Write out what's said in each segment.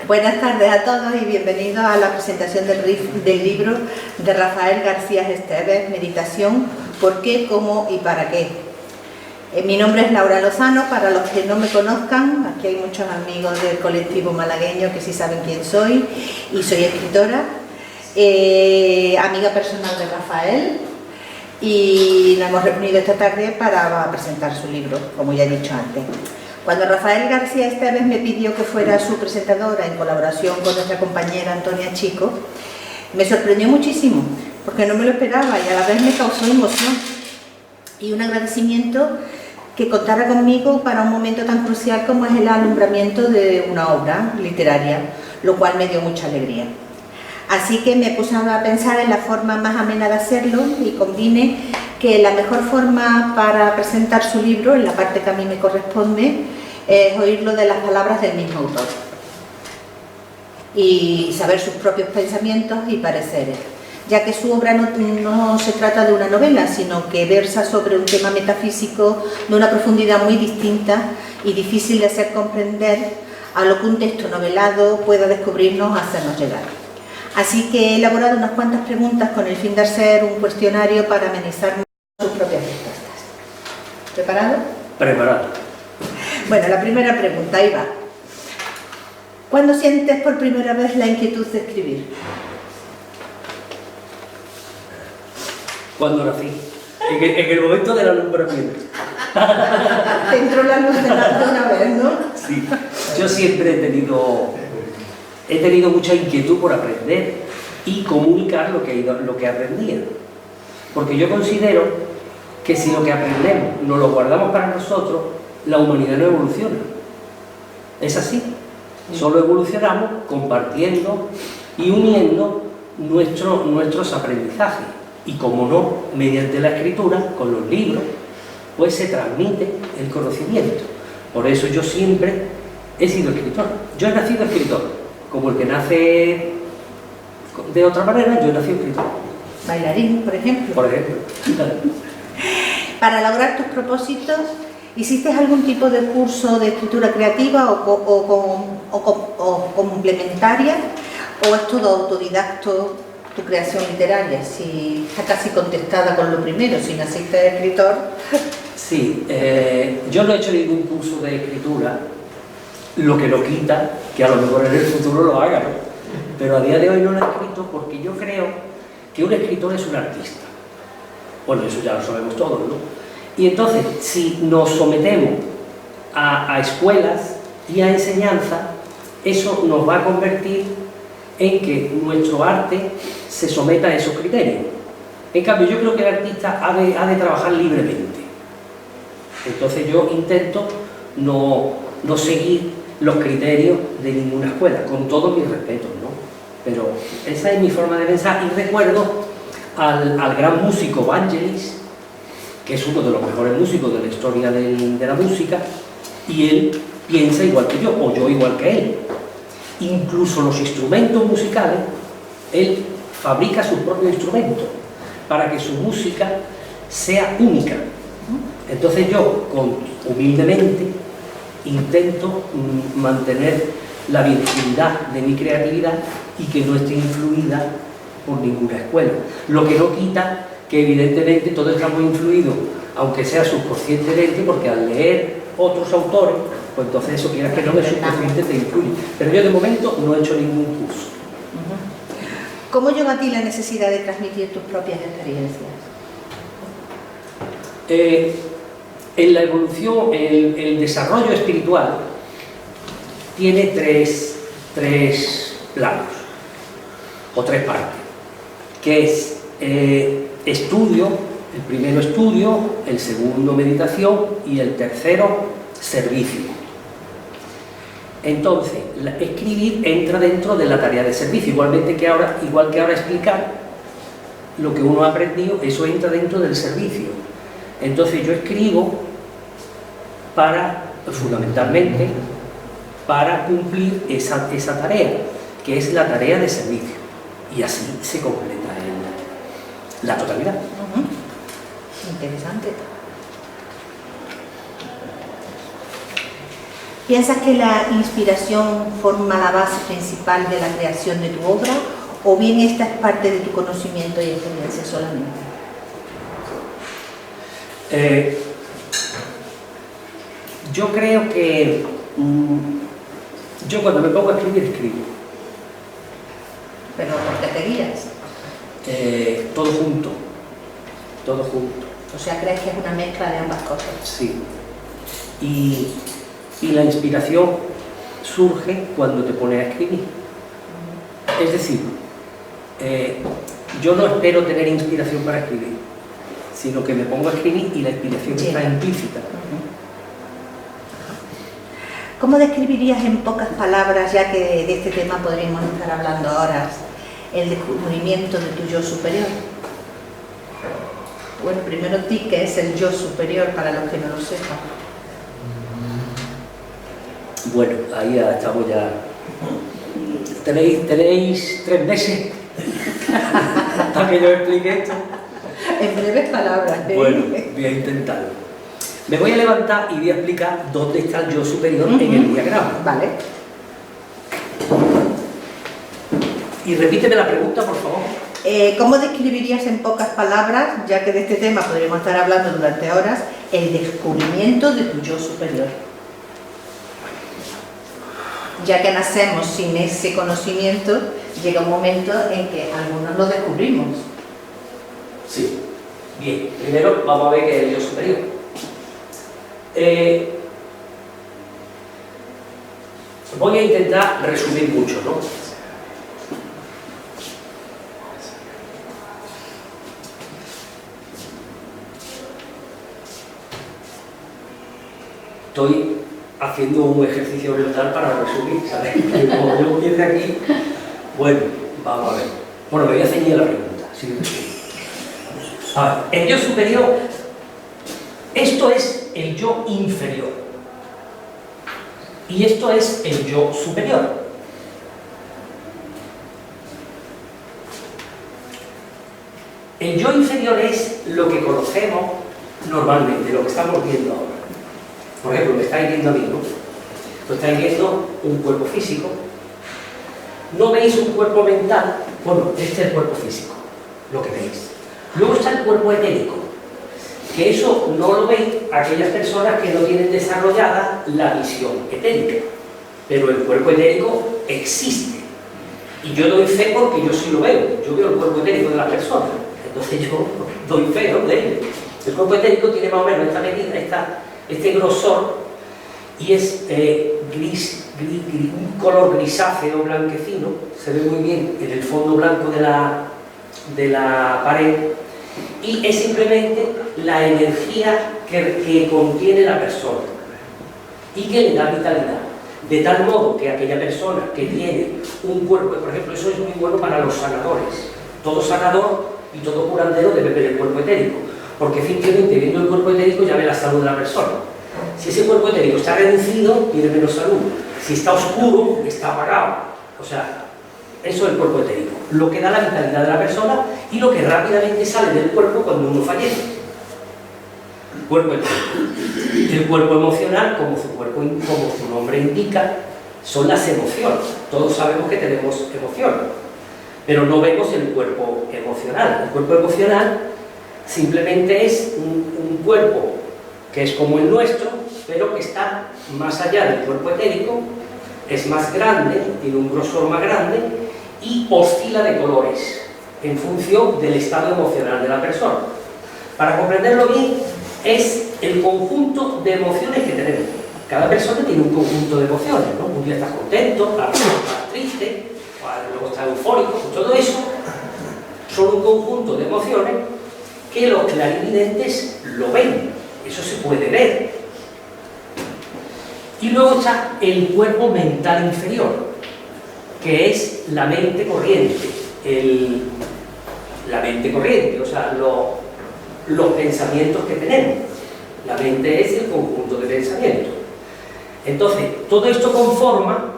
Buenas tardes a todos y bienvenidos a la presentación del libro de Rafael García Esteves, Meditación, ¿por qué, cómo y para qué? Mi nombre es Laura Lozano, para los que no me conozcan, aquí hay muchos amigos del colectivo malagueño que sí saben quién soy, y soy escritora, amiga personal de Rafael, y nos hemos reunido esta tarde para presentar su libro, como ya he dicho antes. Cuando Rafael García Esteves me pidió que fuera su presentadora en colaboración con nuestra compañera Antonia Chico, me sorprendió muchísimo, porque no me lo esperaba y a la vez me causó emoción y un agradecimiento que contara conmigo para un momento tan crucial como es el alumbramiento de una obra literaria, lo cual me dio mucha alegría. Así que me puse a pensar en la forma más amena de hacerlo y convine que la mejor forma para presentar su libro, en la parte que a mí me corresponde, es oírlo de las palabras del mismo autor y saber sus propios pensamientos y pareceres, ya que su obra no se trata de una novela, sino que versa sobre un tema metafísico de una profundidad muy distinta y difícil de hacer comprender a lo que un texto novelado pueda descubrirnos o hacernos llegar. Así que he elaborado unas cuantas preguntas con el fin de hacer un cuestionario para amenizar sus propias respuestas. ¿Preparado? Preparado. Bueno, la primera pregunta, ahí va. ¿Cuándo sientes por primera vez la inquietud de escribir? Cuando nací, en el momento del alumbramiento. Te entró la luz de una vez, ¿no? Sí, yo siempre he tenido mucha inquietud por aprender y comunicar lo que aprendía. Porque yo considero que si lo que aprendemos nos lo guardamos para nosotros, la humanidad no evoluciona. Es así. Solo evolucionamos compartiendo y uniendo nuestros aprendizajes. Y como no, mediante la escritura, con los libros, pues se transmite el conocimiento. Por eso yo siempre he sido escritor. Yo he nacido escritor. Como el que nace de otra manera, yo he nacido escritor. Bailarín, por ejemplo. Por ejemplo. Para lograr tus propósitos, ¿hiciste algún tipo de curso de escritura creativa o complementaria? ¿O es todo autodidacto tu creación literaria? Si está casi contestada con lo primero, si naciste escritor. Sí, yo no he hecho ningún curso de escritura, lo que no quita que a lo mejor en el futuro lo haga, ¿no? Pero a día de hoy no lo he escrito porque yo creo que un escritor es un artista. Bueno, eso ya lo sabemos todos, ¿no? Y entonces, si nos sometemos a escuelas y a enseñanza, eso nos va a convertir en que nuestro arte se someta a esos criterios. En cambio, yo creo que el artista ha de trabajar libremente. Entonces yo intento no seguir los criterios de ninguna escuela, con todos mis respetos, ¿no? Pero esa es mi forma de pensar y recuerdo al gran músico Vangelis, que es uno de los mejores músicos de la historia de la música, y él piensa igual que yo, o yo igual que él. Incluso los instrumentos musicales, él fabrica sus propios instrumentos para que su música sea única. Entonces yo, humildemente, intento mantener la virginidad de mi creatividad y que no esté influida por ninguna escuela. Lo que no quita que evidentemente todos estamos influidos, aunque sea subconscientemente, porque al leer otros autores, pues entonces eso, quieras que no, el subconsciente te influye. Pero yo de momento no he hecho ningún curso. ¿Cómo llegó a ti la necesidad de transmitir tus propias experiencias? En la evolución, el desarrollo espiritual tiene tres planos, o tres partes, que es estudio, el primero estudio, el segundo meditación y el tercero servicio. Entonces, escribir entra dentro de la tarea de servicio, igual que ahora explicar lo que uno ha aprendido, eso entra dentro del servicio. Entonces yo escribo fundamentalmente para cumplir esa tarea, que es la tarea de servicio, y así se completa la totalidad. Interesante. ¿Piensas que la inspiración forma la base principal de la creación de tu obra o bien esta es parte de tu conocimiento y experiencia solamente? Yo creo que yo cuando me pongo a escribir, escribo. ¿Pero por qué te guías? Todo junto, todo junto. O sea, ¿crees que es una mezcla de ambas cosas? Sí. Y la inspiración surge cuando te pones a escribir. Es decir, yo no espero tener inspiración para escribir, sino que me pongo a escribir y la inspiración está implícita. ¿Cómo describirías en pocas palabras, ya que de este tema podríamos estar hablando horas, el descubrimiento de tu yo superior? Bueno, primero ti, ¿qué es el yo superior para los que no lo sepan? Bueno, ahí ya estamos ya. ¿Tenéis 3 meses para que yo explique esto? En breves palabras. Bueno, voy a intentarlo. Me voy a levantar y voy a explicar dónde está el yo superior en el diagrama. Vale. Y repíteme la pregunta, por favor. ¿Cómo describirías en pocas palabras, ya que de este tema podríamos estar hablando durante horas, el descubrimiento de tu yo superior? Ya que nacemos sin ese conocimiento, llega un momento en que algunos lo descubrimos. Sí. Bien, primero vamos a ver qué es el yo superior. Voy a intentar resumir mucho, ¿no? Estoy haciendo un ejercicio mental para resumir, ¿sabes? Como yo empiece aquí, bueno, vamos a ver. Bueno, me voy a ceñir la pregunta. ¿Sí? A ver, el yo superior, esto es el yo inferior. Y esto es el yo superior. El yo inferior es lo que conocemos normalmente, lo que estamos viendo ahora. Por ejemplo, me estáis viendo a mí, ¿no? Pues estáis viendo un cuerpo físico. No veis un cuerpo mental. Bueno, este es el cuerpo físico, lo que veis. Luego está el cuerpo etérico, que eso no lo veis aquellas personas que no tienen desarrollada la visión etérica. Pero el cuerpo etérico existe. Y yo doy fe porque yo sí lo veo. Yo veo el cuerpo etérico de las personas. Entonces yo doy fe, ¿no?, de ellos. El cuerpo etérico tiene más o menos esta medida, este grosor, y es un color grisáceo blanquecino, se ve muy bien en el fondo blanco de la pared, y es simplemente la energía que contiene la persona y que le da vitalidad. De tal modo que aquella persona que tiene un cuerpo, por ejemplo, eso es muy bueno para los sanadores. Todo sanador y todo curandero debe ver el cuerpo etérico, porque efectivamente viendo el cuerpo etérico ya ve la salud de la persona. Si ese cuerpo etérico está reducido, tiene menos salud. Si está oscuro, está apagado. O sea, eso es el cuerpo etérico, lo que da la vitalidad de la persona y lo que rápidamente sale del cuerpo cuando uno fallece. Cuerpo etérico. El cuerpo emocional, como su nombre indica, son las emociones. Todos sabemos que tenemos emociones, pero no vemos el cuerpo emocional. El cuerpo emocional simplemente es un cuerpo que es como el nuestro, pero que está más allá del cuerpo etérico, es más grande, tiene un grosor más grande y oscila de colores en función del estado emocional de la persona. Para comprenderlo bien, es el conjunto de emociones que tenemos. Cada persona tiene un conjunto de emociones, ¿no? Un día estás contento, a veces estás triste, luego estás eufórico. Todo eso son un conjunto de emociones que los clarividentes lo ven. Eso se puede ver. Y luego está el cuerpo mental inferior, que es la mente corriente. La mente corriente, o sea, los pensamientos que tenemos. La mente es el conjunto de pensamientos. Entonces, todo esto conforma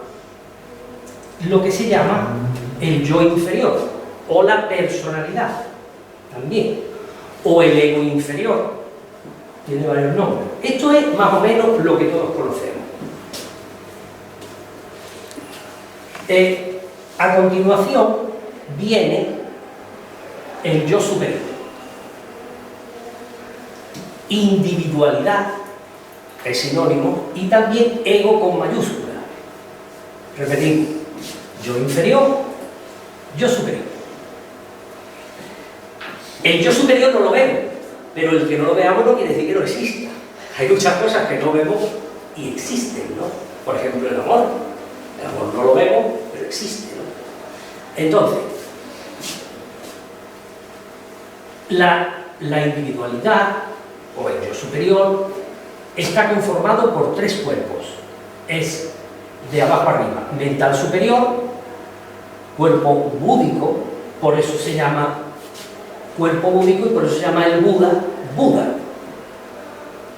lo que se llama el yo inferior, o la personalidad, también, o el ego inferior. Tiene varios nombres. Esto es más o menos lo que todos conocemos. A continuación viene el yo superior. Individualidad es sinónimo y también ego con mayúscula. Repetimos, yo inferior, yo superior. El yo superior no lo vemos, pero el que no lo veamos no quiere decir que no exista. Hay muchas cosas que no vemos y existen, ¿no? Por ejemplo, el amor. El amor no lo vemos, pero existe, ¿no? Entonces, la individualidad, o el yo superior, está conformado por tres cuerpos. Es de abajo arriba, mental superior, cuerpo búdico, por eso se llama cuerpo búdico y por eso se llama el Buda, Buda.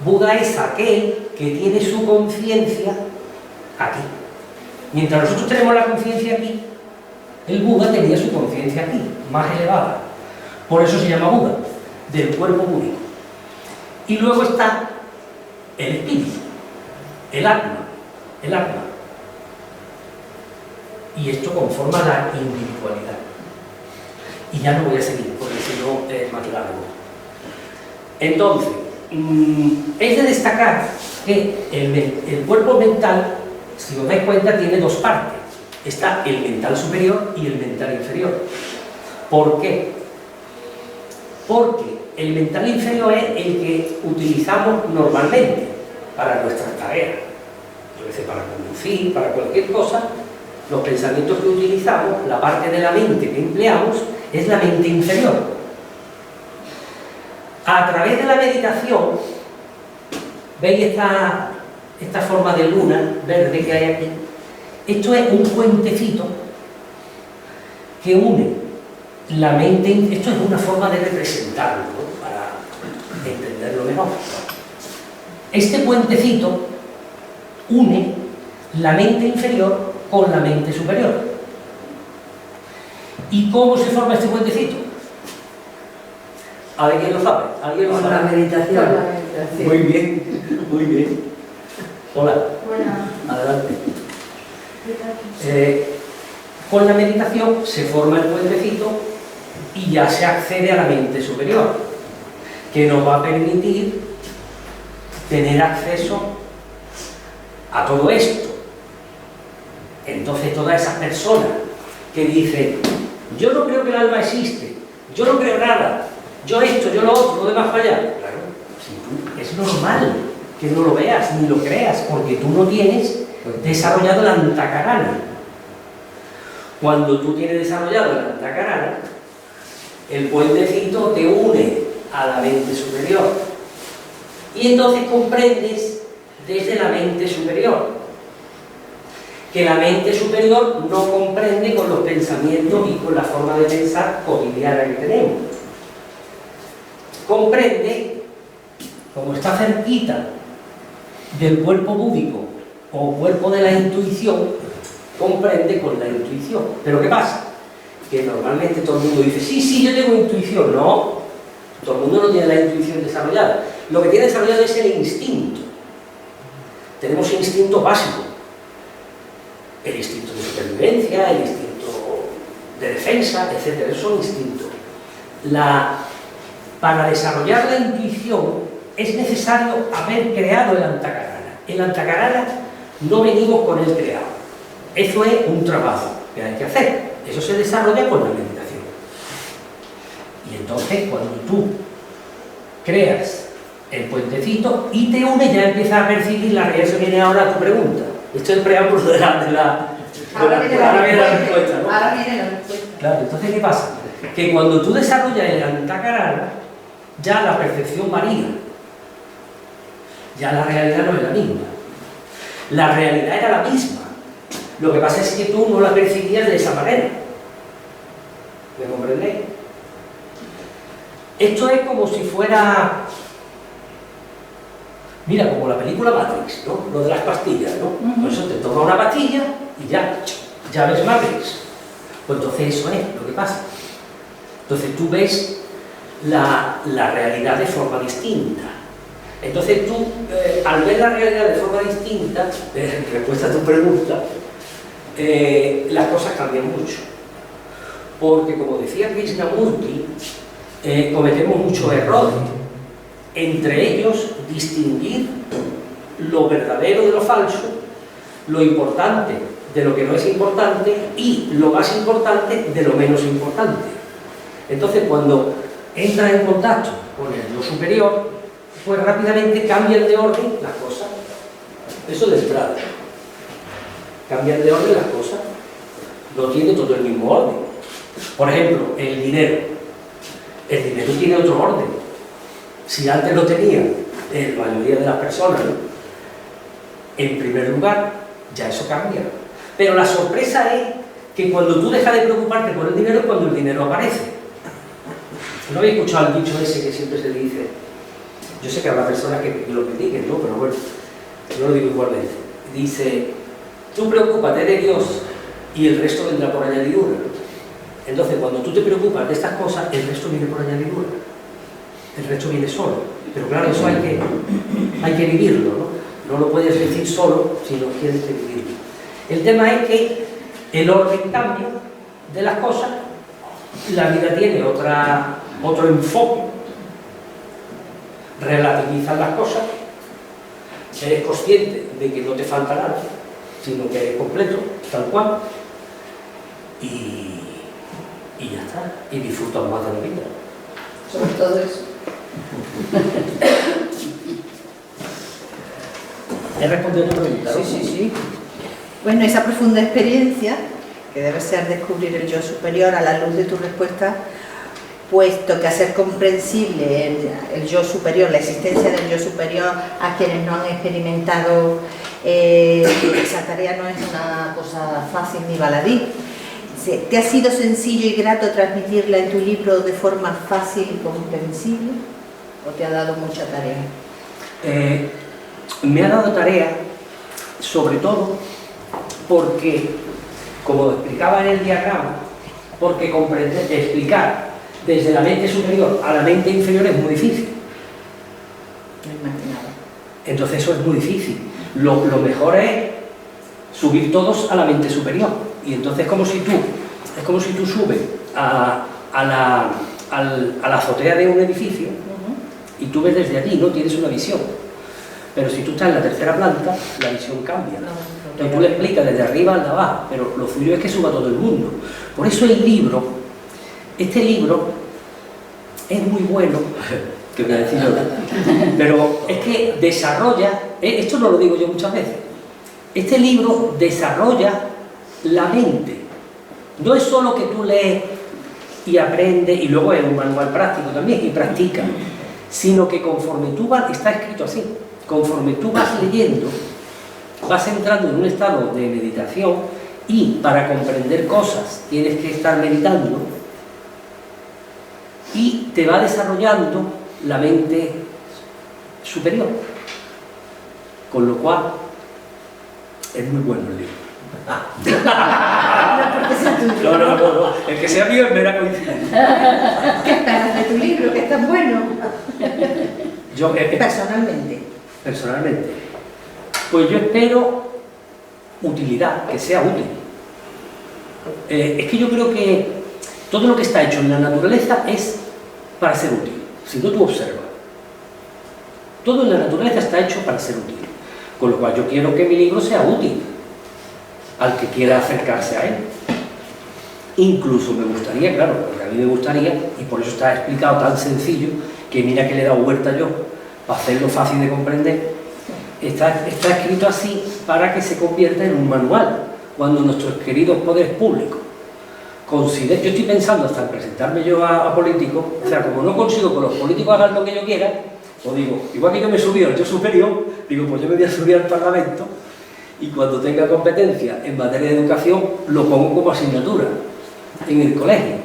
Buda es aquel que tiene su conciencia aquí. Mientras nosotros tenemos la conciencia aquí, el Buda tenía su conciencia aquí, más elevada. Por eso se llama Buda, del cuerpo búdico. Y luego está el espíritu, el alma, el alma. Y esto conforma la individualidad. Y ya no voy a seguir, porque si no es más largo. Entonces, es de destacar que el cuerpo mental, si os dais cuenta, tiene dos partes. Está el mental superior y el mental inferior. ¿Por qué? Porque el mental inferior es el que utilizamos normalmente para nuestras tareas. Yo veces para conducir, para cualquier cosa, los pensamientos que utilizamos, la parte de la mente que empleamos, es la mente inferior. A través de la meditación, ¿veis esta forma de luna verde que hay aquí? Esto es un puentecito que une la mente. Esto es una forma de representarlo, ¿no? Para entenderlo mejor. Este puentecito une la mente inferior con la mente superior. ¿Y cómo se forma este puentecito? ¿Alguien lo sabe? ¿Alguien lo sabe? Con la meditación. Muy bien, muy bien. Hola. Bueno. Adelante. Con la meditación se forma el puentecito y ya se accede a la mente superior, que nos va a permitir tener acceso a todo esto. Entonces todas esas personas que dicen, yo no creo que el alma existe, yo no creo nada, yo esto, yo lo otro, lo demás para allá. Claro, si tú, es normal que no lo veas ni lo creas, porque tú no tienes desarrollado la antakarana. Cuando tú tienes desarrollado la antakarana, el puentecito te une a la mente superior. Y entonces comprendes desde la mente superior, que la mente superior no comprende con los pensamientos y con la forma de pensar cotidiana que tenemos. Comprende, como está cerquita del cuerpo búdico o cuerpo de la intuición, comprende con la intuición. ¿Pero qué pasa? Que normalmente todo el mundo dice, sí, yo tengo intuición. No, todo el mundo no tiene la intuición desarrollada. Lo que tiene desarrollado es el instinto. Tenemos instinto básico. El instinto de supervivencia, el instinto de defensa, etc. Esos son instintos. Para desarrollar la intuición es necesario haber creado el antakarana. El antakarana no venimos con el creado. Eso es un trabajo que hay que hacer. Eso se desarrolla con la meditación. Y entonces, cuando tú creas el puentecito y te unes, ya empiezas a percibir la realidad. Eso viene ahora a tu pregunta. Esto es el preámbulo de la respuesta, ¿no? Ahora viene la respuesta. Claro, entonces, ¿qué pasa? Que cuando tú desarrollas el antakarana, ya la percepción varía. Ya la realidad no es la misma. La realidad era la misma. Lo que pasa es que tú no la percibías de esa manera. ¿Me comprendéis? Esto es como si fuera... Mira, como la película Matrix, ¿no? Lo de las pastillas, ¿no? Por eso te toma una pastilla y ya ves Matrix. Pues entonces eso es lo que pasa. Entonces tú ves la realidad de forma distinta. Entonces tú, al ver la realidad de forma distinta, respuesta a tu pregunta, las cosas cambian mucho. Porque, como decía Krishnamurti, cometemos muchos errores. Entre ellos, distinguir lo verdadero de lo falso, lo importante de lo que no es importante y lo más importante de lo menos importante. Entonces, cuando entras en contacto con el yo superior, pues rápidamente cambian de orden las cosas. Eso de entrada. Cambian de orden las cosas. No tiene todo el mismo orden. Por ejemplo, el dinero. El dinero tiene otro orden. Si antes lo tenía la mayoría de las personas, ¿no?, en primer lugar, ya eso cambia. Pero la sorpresa es que cuando tú dejas de preocuparte por el dinero es cuando el dinero aparece. ¿No habéis escuchado el dicho ese que siempre se dice? Yo sé que habrá personas que lo critiquen, ¿no? Pero bueno, yo lo digo igualmente. Dice, tú preocúpate de Dios y el resto vendrá por añadidura. Entonces, cuando tú te preocupas de estas cosas, el resto viene por añadidura. El resto viene solo. Pero claro, eso hay que vivirlo, ¿no? No lo puedes decir solo, sino tienes que vivirlo. El tema es que el orden cambia de las cosas, la vida tiene otro enfoque, relativizas las cosas, eres consciente de que no te falta nada, sino que eres completo, tal cual, y ya está, y disfrutas más de la vida. Sobre todo eso. ¿He respondido a tu pregunta? Sí, sí, sí. Bueno, esa profunda experiencia, que debe ser descubrir el yo superior a la luz de tu respuesta, puesto que hacer comprensible el yo superior, la existencia del yo superior a quienes no han experimentado esa tarea no es una cosa fácil ni baladí. ¿Te ha sido sencillo y grato transmitirla en tu libro de forma fácil y comprensible? ¿O te ha dado mucha tarea? Me ha dado tarea, sobre todo, porque, como explicaba en el diagrama, porque explicar desde la mente superior a la mente inferior es muy difícil. No imaginaba. Entonces eso es muy difícil. Lo mejor es subir todos a la mente superior. Y entonces es como si tú subes a la azotea de un edificio y tú ves desde allí, ¿no? Tienes una visión. Pero si tú estás en la tercera planta, la visión cambia. Entonces tú le explicas desde arriba al de abajo, pero lo suyo es que suba todo el mundo. Por eso este libro es muy bueno, que voy a decir ahora, pero es que desarrolla, esto no lo digo yo muchas veces, este libro desarrolla la mente. No es solo que tú lees y aprendes, y luego es un manual práctico también, y practicas, sino que conforme tú vas, está escrito así, conforme tú vas leyendo, vas entrando en un estado de meditación y para comprender cosas tienes que estar meditando y te va desarrollando la mente superior. Con lo cual, es muy bueno el libro. No, el que sea mío es mera coincidencia. ¿Qué esperas de tu libro, que es tan bueno? Yo, personalmente, pues yo espero utilidad, que sea útil. Es que yo creo que todo lo que está hecho en la naturaleza es para ser útil. Si no, tú observas. Todo en la naturaleza está hecho para ser útil. Con lo cual yo quiero que mi libro sea útil al que quiera acercarse a él. Incluso me gustaría, claro, porque a mí me gustaría, y por eso está explicado tan sencillo, que mira que le he dado vuelta yo, para hacerlo fácil de comprender, está escrito así para que se convierta en un manual, cuando nuestros queridos poderes públicos consideren, yo estoy pensando hasta en presentarme yo a políticos, o sea, como no consigo que los políticos hagan lo que yo quiera, pues digo, igual que yo me subí al yo superior, digo, pues yo me voy a subir al Parlamento, y cuando tenga competencia en materia de educación, lo pongo como asignatura en el colegio.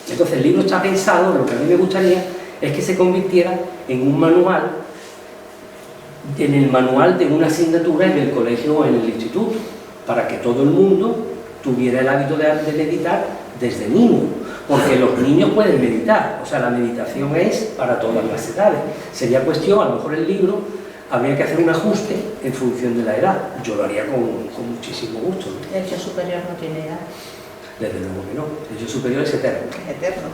Entonces el libro está pensado, lo que a mí me gustaría es que se convirtiera en un manual, en el manual de una asignatura en el colegio o en el instituto, para que todo el mundo tuviera el hábito de meditar desde niño, porque los niños pueden meditar, o sea, la meditación es para todas las edades. Sería cuestión, a lo mejor el libro, habría que hacer un ajuste en función de la edad. Yo lo haría con muchísimo gusto, ¿no? El hecho superior no tiene edad. Desde luego que no. El hecho superior es eterno. Es eterno.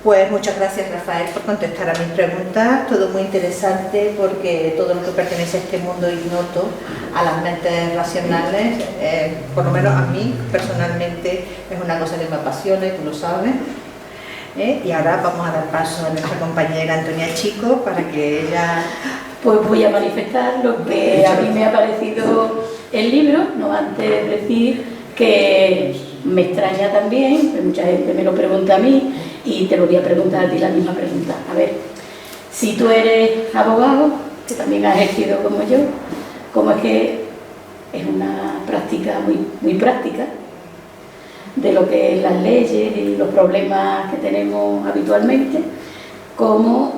Pues muchas gracias, Rafael, por contestar a mis preguntas. Todo muy interesante porque todo lo que pertenece a este mundo ignoto, a las mentes racionales, por lo menos a mí personalmente, es una cosa que me apasiona y tú lo sabes. Y ahora vamos a dar paso a nuestra compañera Antonia Chico para que ella... Pues voy a manifestar lo que a mí me ha parecido el libro, no antes decir que me extraña también, que mucha gente me lo pregunta a mí y te lo voy a preguntar a ti la misma pregunta. A ver, si tú eres abogado, que también has ejercido como yo, ¿cómo es que es una práctica muy práctica de lo que es las leyes y los problemas que tenemos habitualmente, cómo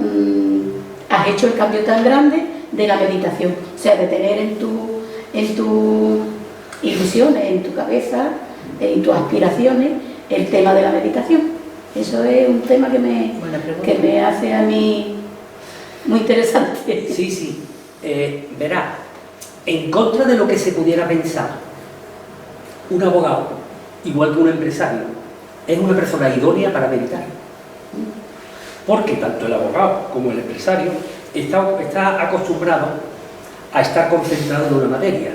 has hecho el cambio tan grande de la meditación? O sea, de tener en tus ilusiones, en tu cabeza, en tus aspiraciones, el tema de la meditación. Eso es un tema que me hace a mí muy interesante. Sí, sí. Verá, en contra de lo que se pudiera pensar, un abogado, igual que un empresario, es una persona idónea para meditar. Porque tanto el abogado como el empresario está acostumbrado a estar concentrado en una materia.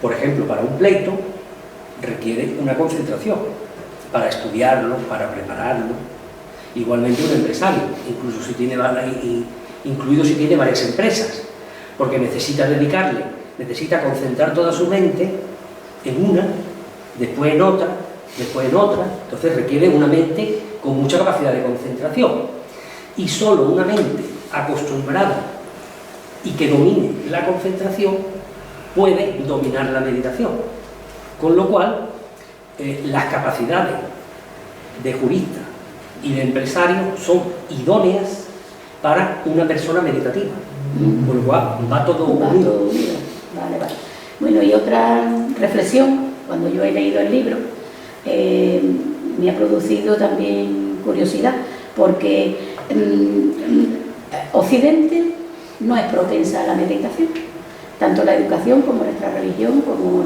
Por ejemplo, para un pleito requiere una concentración, para estudiarlo, para prepararlo. Igualmente un empresario, incluso si tiene varias empresas, porque necesita concentrar toda su mente en una, después en otra, entonces requiere una mente con mucha capacidad de concentración. Y solo una mente acostumbrada y que domine la concentración puede dominar la meditación. Con lo cual, las capacidades de jurista y de empresario son idóneas para una persona meditativa. Con lo cual, va todo unido. Vale. Bueno, y otra reflexión, cuando yo he leído el libro, me ha producido también curiosidad, porque Occidente no es propensa a la meditación. Tanto la educación como nuestra religión, como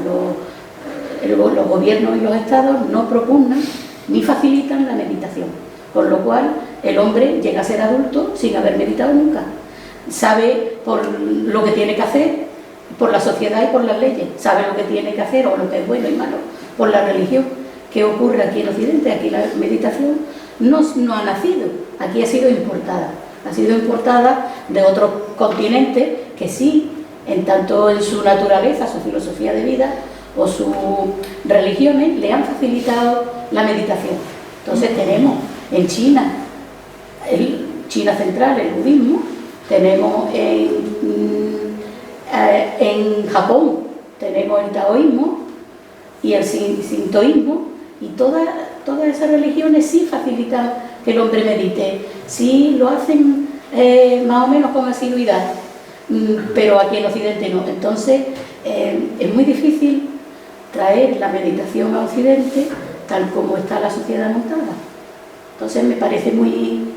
los gobiernos y los estados no propugnan ni facilitan la meditación. Con lo cual, el hombre llega a ser adulto sin haber meditado nunca. Sabe por lo que tiene que hacer, por la sociedad y por las leyes. Sabe lo que tiene que hacer o lo que es bueno y malo, por la religión. ¿Qué ocurre aquí en Occidente? Aquí la meditación no ha nacido, aquí ha sido importada. Ha sido importada de otros continentes que sí, en tanto en su naturaleza, su filosofía de vida o sus religiones, le han facilitado la meditación. Entonces tenemos en China, China central, el budismo, tenemos en Japón, tenemos el taoísmo y el sintoísmo, y todas esas religiones sí facilitan que el hombre medite, sí lo hacen más o menos con asiduidad, pero aquí en Occidente no. Entonces es muy difícil traer la meditación a Occidente tal como está la sociedad montada. Entonces me parece muy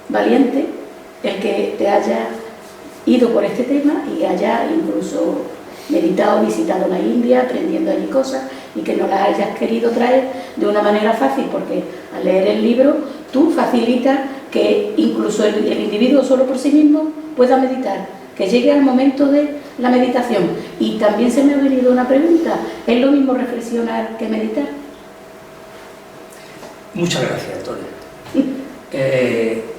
valiente el que te haya ido por este tema y haya incluso meditado, visitado la India, aprendiendo allí cosas, y que no las hayas querido traer de una manera fácil, porque al leer el libro tú facilitas que incluso el individuo solo por sí mismo pueda meditar, que llegue al momento de la meditación. Y también se me ha venido una pregunta: ¿es lo mismo reflexionar que meditar? Muchas gracias, Antonia.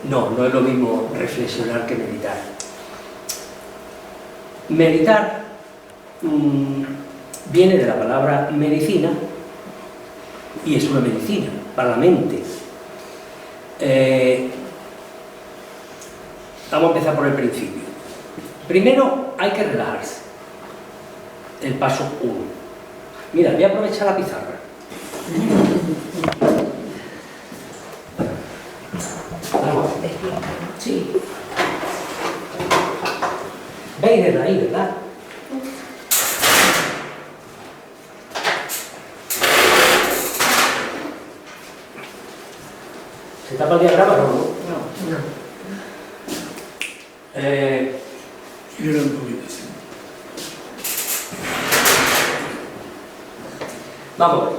No es lo mismo reflexionar que meditar. Meditar viene de la palabra medicina y es una medicina para la mente. Vamos a empezar por el principio. Primero hay que relajarse. El paso 1. Mira, voy a aprovechar la pizarra. Sí. Veis desde ahí, ¿verdad? ¿Se tapa el diagrama o no? No. Era un poquito así. Vamos a ver.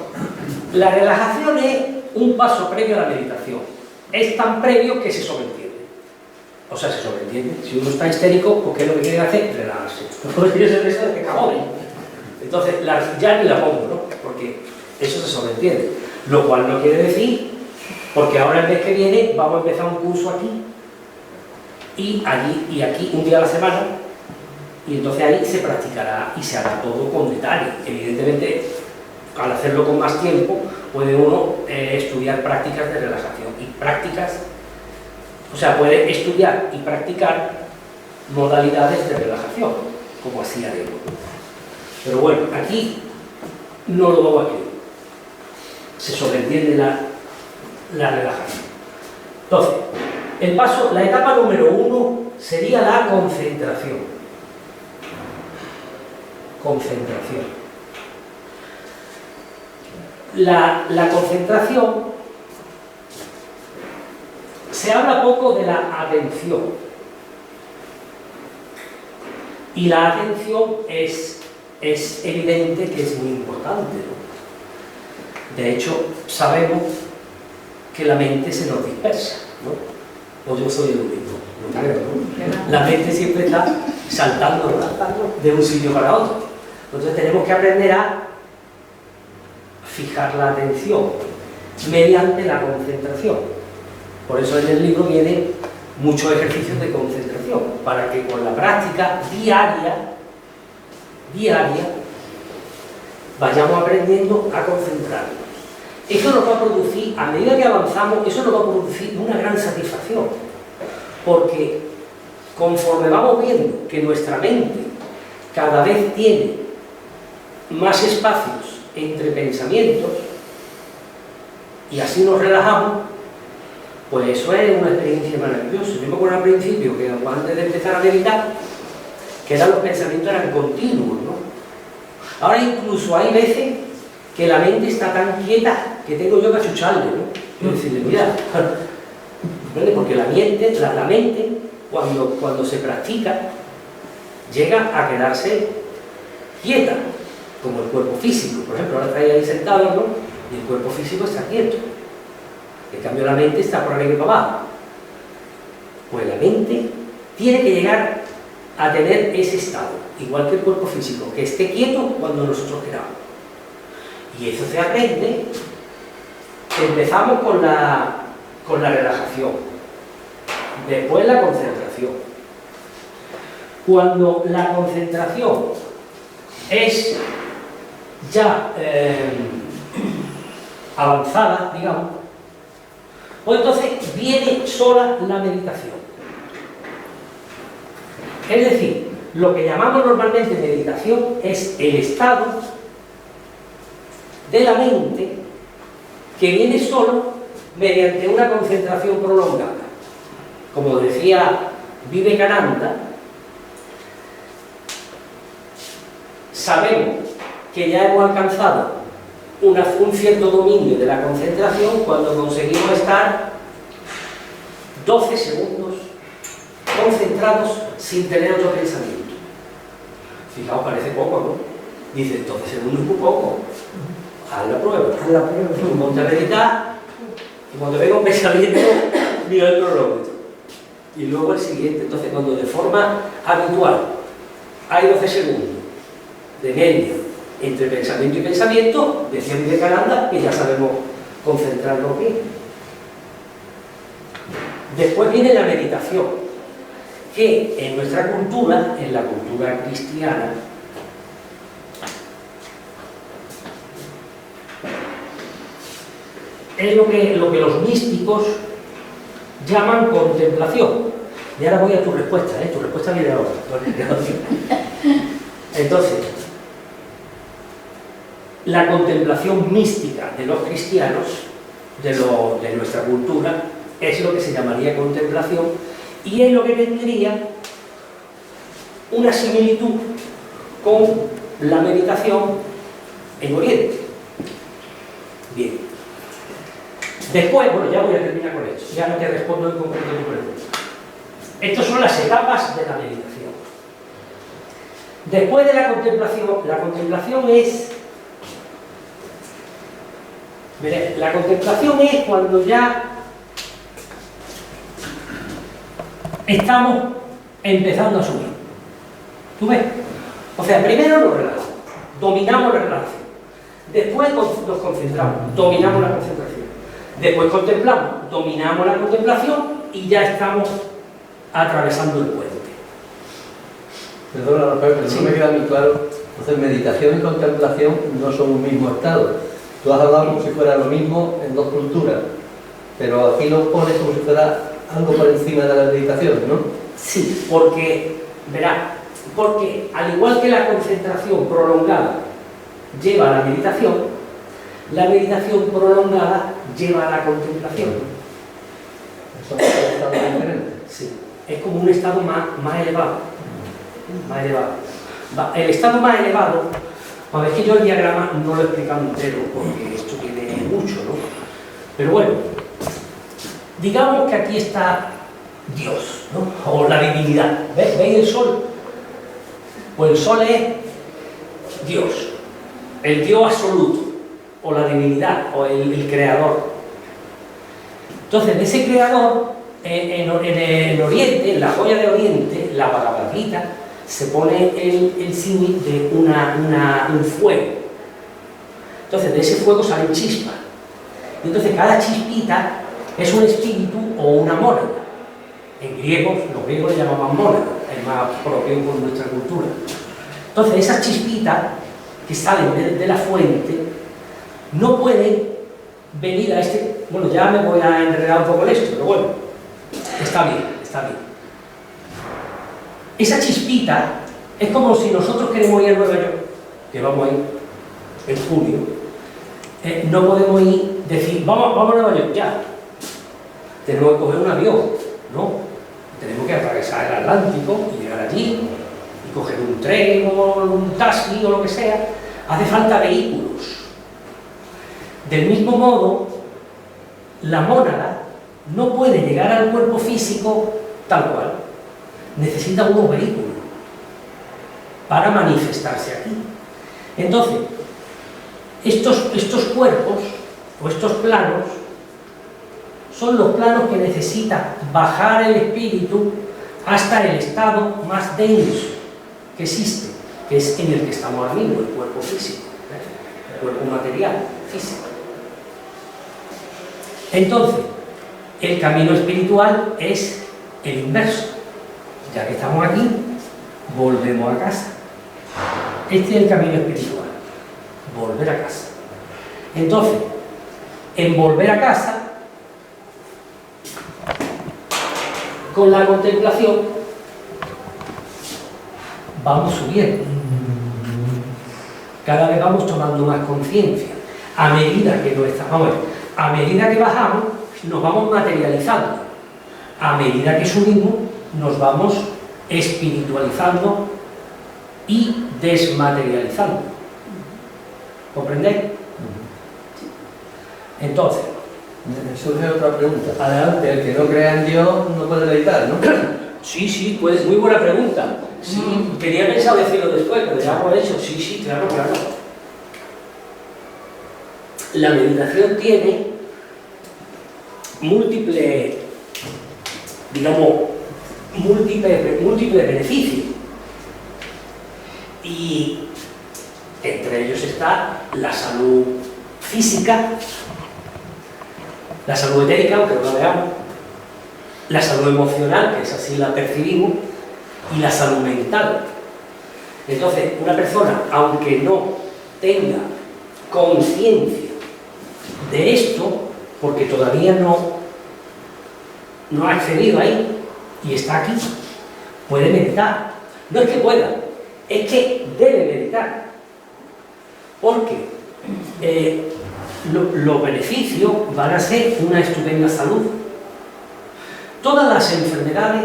La relajación es un paso previo a la meditación. Es tan previo que se sobreentiende. O sea, se sobreentiende. Si uno está histérico, pues ¿qué es lo que quiere hacer? Relajarse. No quiere ser eso de que cagones. Entonces, ya ni la pongo, ¿no? Porque eso se sobreentiende. Lo cual no quiere decir, porque ahora el mes que viene vamos a empezar un curso aquí, y allí y aquí un día a la semana, y entonces ahí se practicará y se hará todo con detalle. Evidentemente, al hacerlo con más tiempo, puede uno estudiar prácticas de relajación y prácticas, o sea, puede estudiar y practicar modalidades de relajación, como así haremos. Pero bueno, aquí no lo vamos a escribir. Se sobreentiende la relajación. Entonces, la etapa número 1 sería la concentración. Concentración. La concentración, se habla poco de la atención. Y la atención es evidente que es muy importante, ¿no? De hecho, sabemos que la mente se nos dispersa, ¿no? O yo soy el único, no creo, ¿no? La mente siempre está saltando de un sitio para otro. Entonces tenemos que aprender a fijar la atención mediante la concentración. Por eso en el libro vienen muchos ejercicios de concentración, para que con la práctica diaria vayamos aprendiendo a concentrarnos. Eso nos va a producir, a medida que avanzamos, eso nos va a producir una gran satisfacción, porque conforme vamos viendo que nuestra mente cada vez tiene más espacios entre pensamientos y así nos relajamos, pues eso es una experiencia maravillosa. Yo me acuerdo al principio que antes de empezar a meditar, que los pensamientos eran continuos, ¿no? Ahora incluso hay veces que la mente está tan quieta que tengo yo que achucharle, ¿no? Y decirle, mira, porque la mente cuando se practica llega a quedarse quieta, como el cuerpo físico. Por ejemplo, ahora estáis ahí sentados, ¿no? Y el cuerpo físico está quieto. En cambio la mente está por arriba y para abajo. Pues la mente tiene que llegar a tener ese estado, igual que el cuerpo físico, que esté quieto cuando nosotros queramos. Y eso se aprende. Empezamos con la relajación, después la concentración. Cuando la concentración es ya avanzada, digamos, pues entonces viene sola la meditación. Es decir, lo que llamamos normalmente meditación es el estado de la mente que viene solo mediante una concentración prolongada. Como decía Vivekananda, sabemos que ya hemos alcanzado un cierto dominio de la concentración cuando conseguimos estar 12 segundos concentrados sin tener otro pensamiento. Fijaos, parece poco, ¿no? Dice, 12 segundos es muy poco. Haz la prueba. Ponte a meditar y cuando venga un pensamiento, mira el cronómetro. Y luego el siguiente. Entonces, cuando de forma habitual hay 12 segundos de media entre pensamiento y pensamiento, decía Vivekananda que ya sabemos concentrarnos bien. Después viene la meditación, que en nuestra cultura, en la cultura cristiana, es lo que los místicos llaman contemplación. Y ahora voy a tu respuesta, tu respuesta viene ahora. Entonces, la contemplación mística de los cristianos, de nuestra cultura, es lo que se llamaría contemplación, y es lo que tendría una similitud con la meditación en Oriente. Bien. Después, bueno, ya voy a terminar con esto, ya no te respondo en concreto tu pregunta. Estas son las etapas de la meditación. Después de la contemplación es... Mirad, la contemplación es cuando ya estamos empezando a subir. ¿Tú ves? O sea, primero nos relajamos, dominamos la relajación. Después nos concentramos, dominamos la concentración. Después contemplamos, dominamos la contemplación y ya estamos atravesando el puente. Perdona, Rafael, pero Sí. no me queda muy claro. Entonces, meditación y contemplación no son un mismo estado. Tú has hablado como si fuera lo mismo en dos culturas, pero aquí lo pones como si fuera algo por encima de la meditación, ¿no? Sí, porque, verá, porque al igual que la concentración prolongada lleva a la meditación prolongada lleva a la contemplación. Son dos estados diferentes. Sí, es como un estado más elevado. Más elevado. El estado más elevado, a ver, es que yo el diagrama no lo he explicado entero porque esto tiene mucho, ¿no? Pero bueno, digamos que aquí está Dios, ¿no? O la divinidad. ¿Veis el sol? Pues el sol es Dios, el Dios absoluto, o la divinidad, o el creador. Entonces, de ese creador, en Oriente, en la joya de Oriente, la Bhagavad Gita, se pone el símil de un fuego. Entonces, de ese fuego salen chispas. Y entonces, cada chispita es un espíritu o una mónada. En griego, los griegos le llamaban mónada, es más propio por nuestra cultura. Entonces, esas chispitas que salen de la fuente no pueden venir a este... Bueno, ya me voy a enredar un poco en esto, pero bueno, está bien, está bien. Esa chispita es como si nosotros queremos ir a Nueva York, que vamos a ir en junio, no podemos ir, decir, vamos a Nueva York ya. Tenemos que coger un avión, ¿no? Tenemos que atravesar el Atlántico y llegar allí, y coger un tren o un taxi o lo que sea. Hace falta vehículos. Del mismo modo, la mónada no puede llegar al cuerpo físico tal cual. Necesita unos vehículos para manifestarse aquí. Entonces, estos cuerpos o estos planos son los planos que necesita bajar el espíritu hasta el estado más denso que existe, que es en el que estamos ahora mismo, el cuerpo físico, el cuerpo material, físico. Entonces, el camino espiritual es el inverso. Ya que estamos aquí, volvemos a casa. Este es el camino espiritual, volver a casa. Entonces, en volver a casa, con la contemplación, vamos subiendo. Cada vez vamos tomando más conciencia. A medida que a medida que bajamos, nos vamos materializando. A medida que subimos, nos vamos espiritualizando y desmaterializando. ¿Comprendéis? Entonces, Surge otra pregunta. Adelante, el que no crea en Dios no puede meditar, ¿no? sí, pues muy buena pregunta. Sí, tenía pensado decirlo después, pero ya por hecho. Sí, claro. La meditación tiene múltiples beneficios. Y entre ellos está la salud física, la salud etérica, aunque no la veamos, la salud emocional, que es así la percibimos, y la salud mental. Entonces, una persona, aunque no tenga conciencia de esto, porque todavía no ha accedido ahí y está aquí, puede meditar. No es que pueda, es que debe meditar, porque los beneficios van a ser una estupenda salud. Todas las enfermedades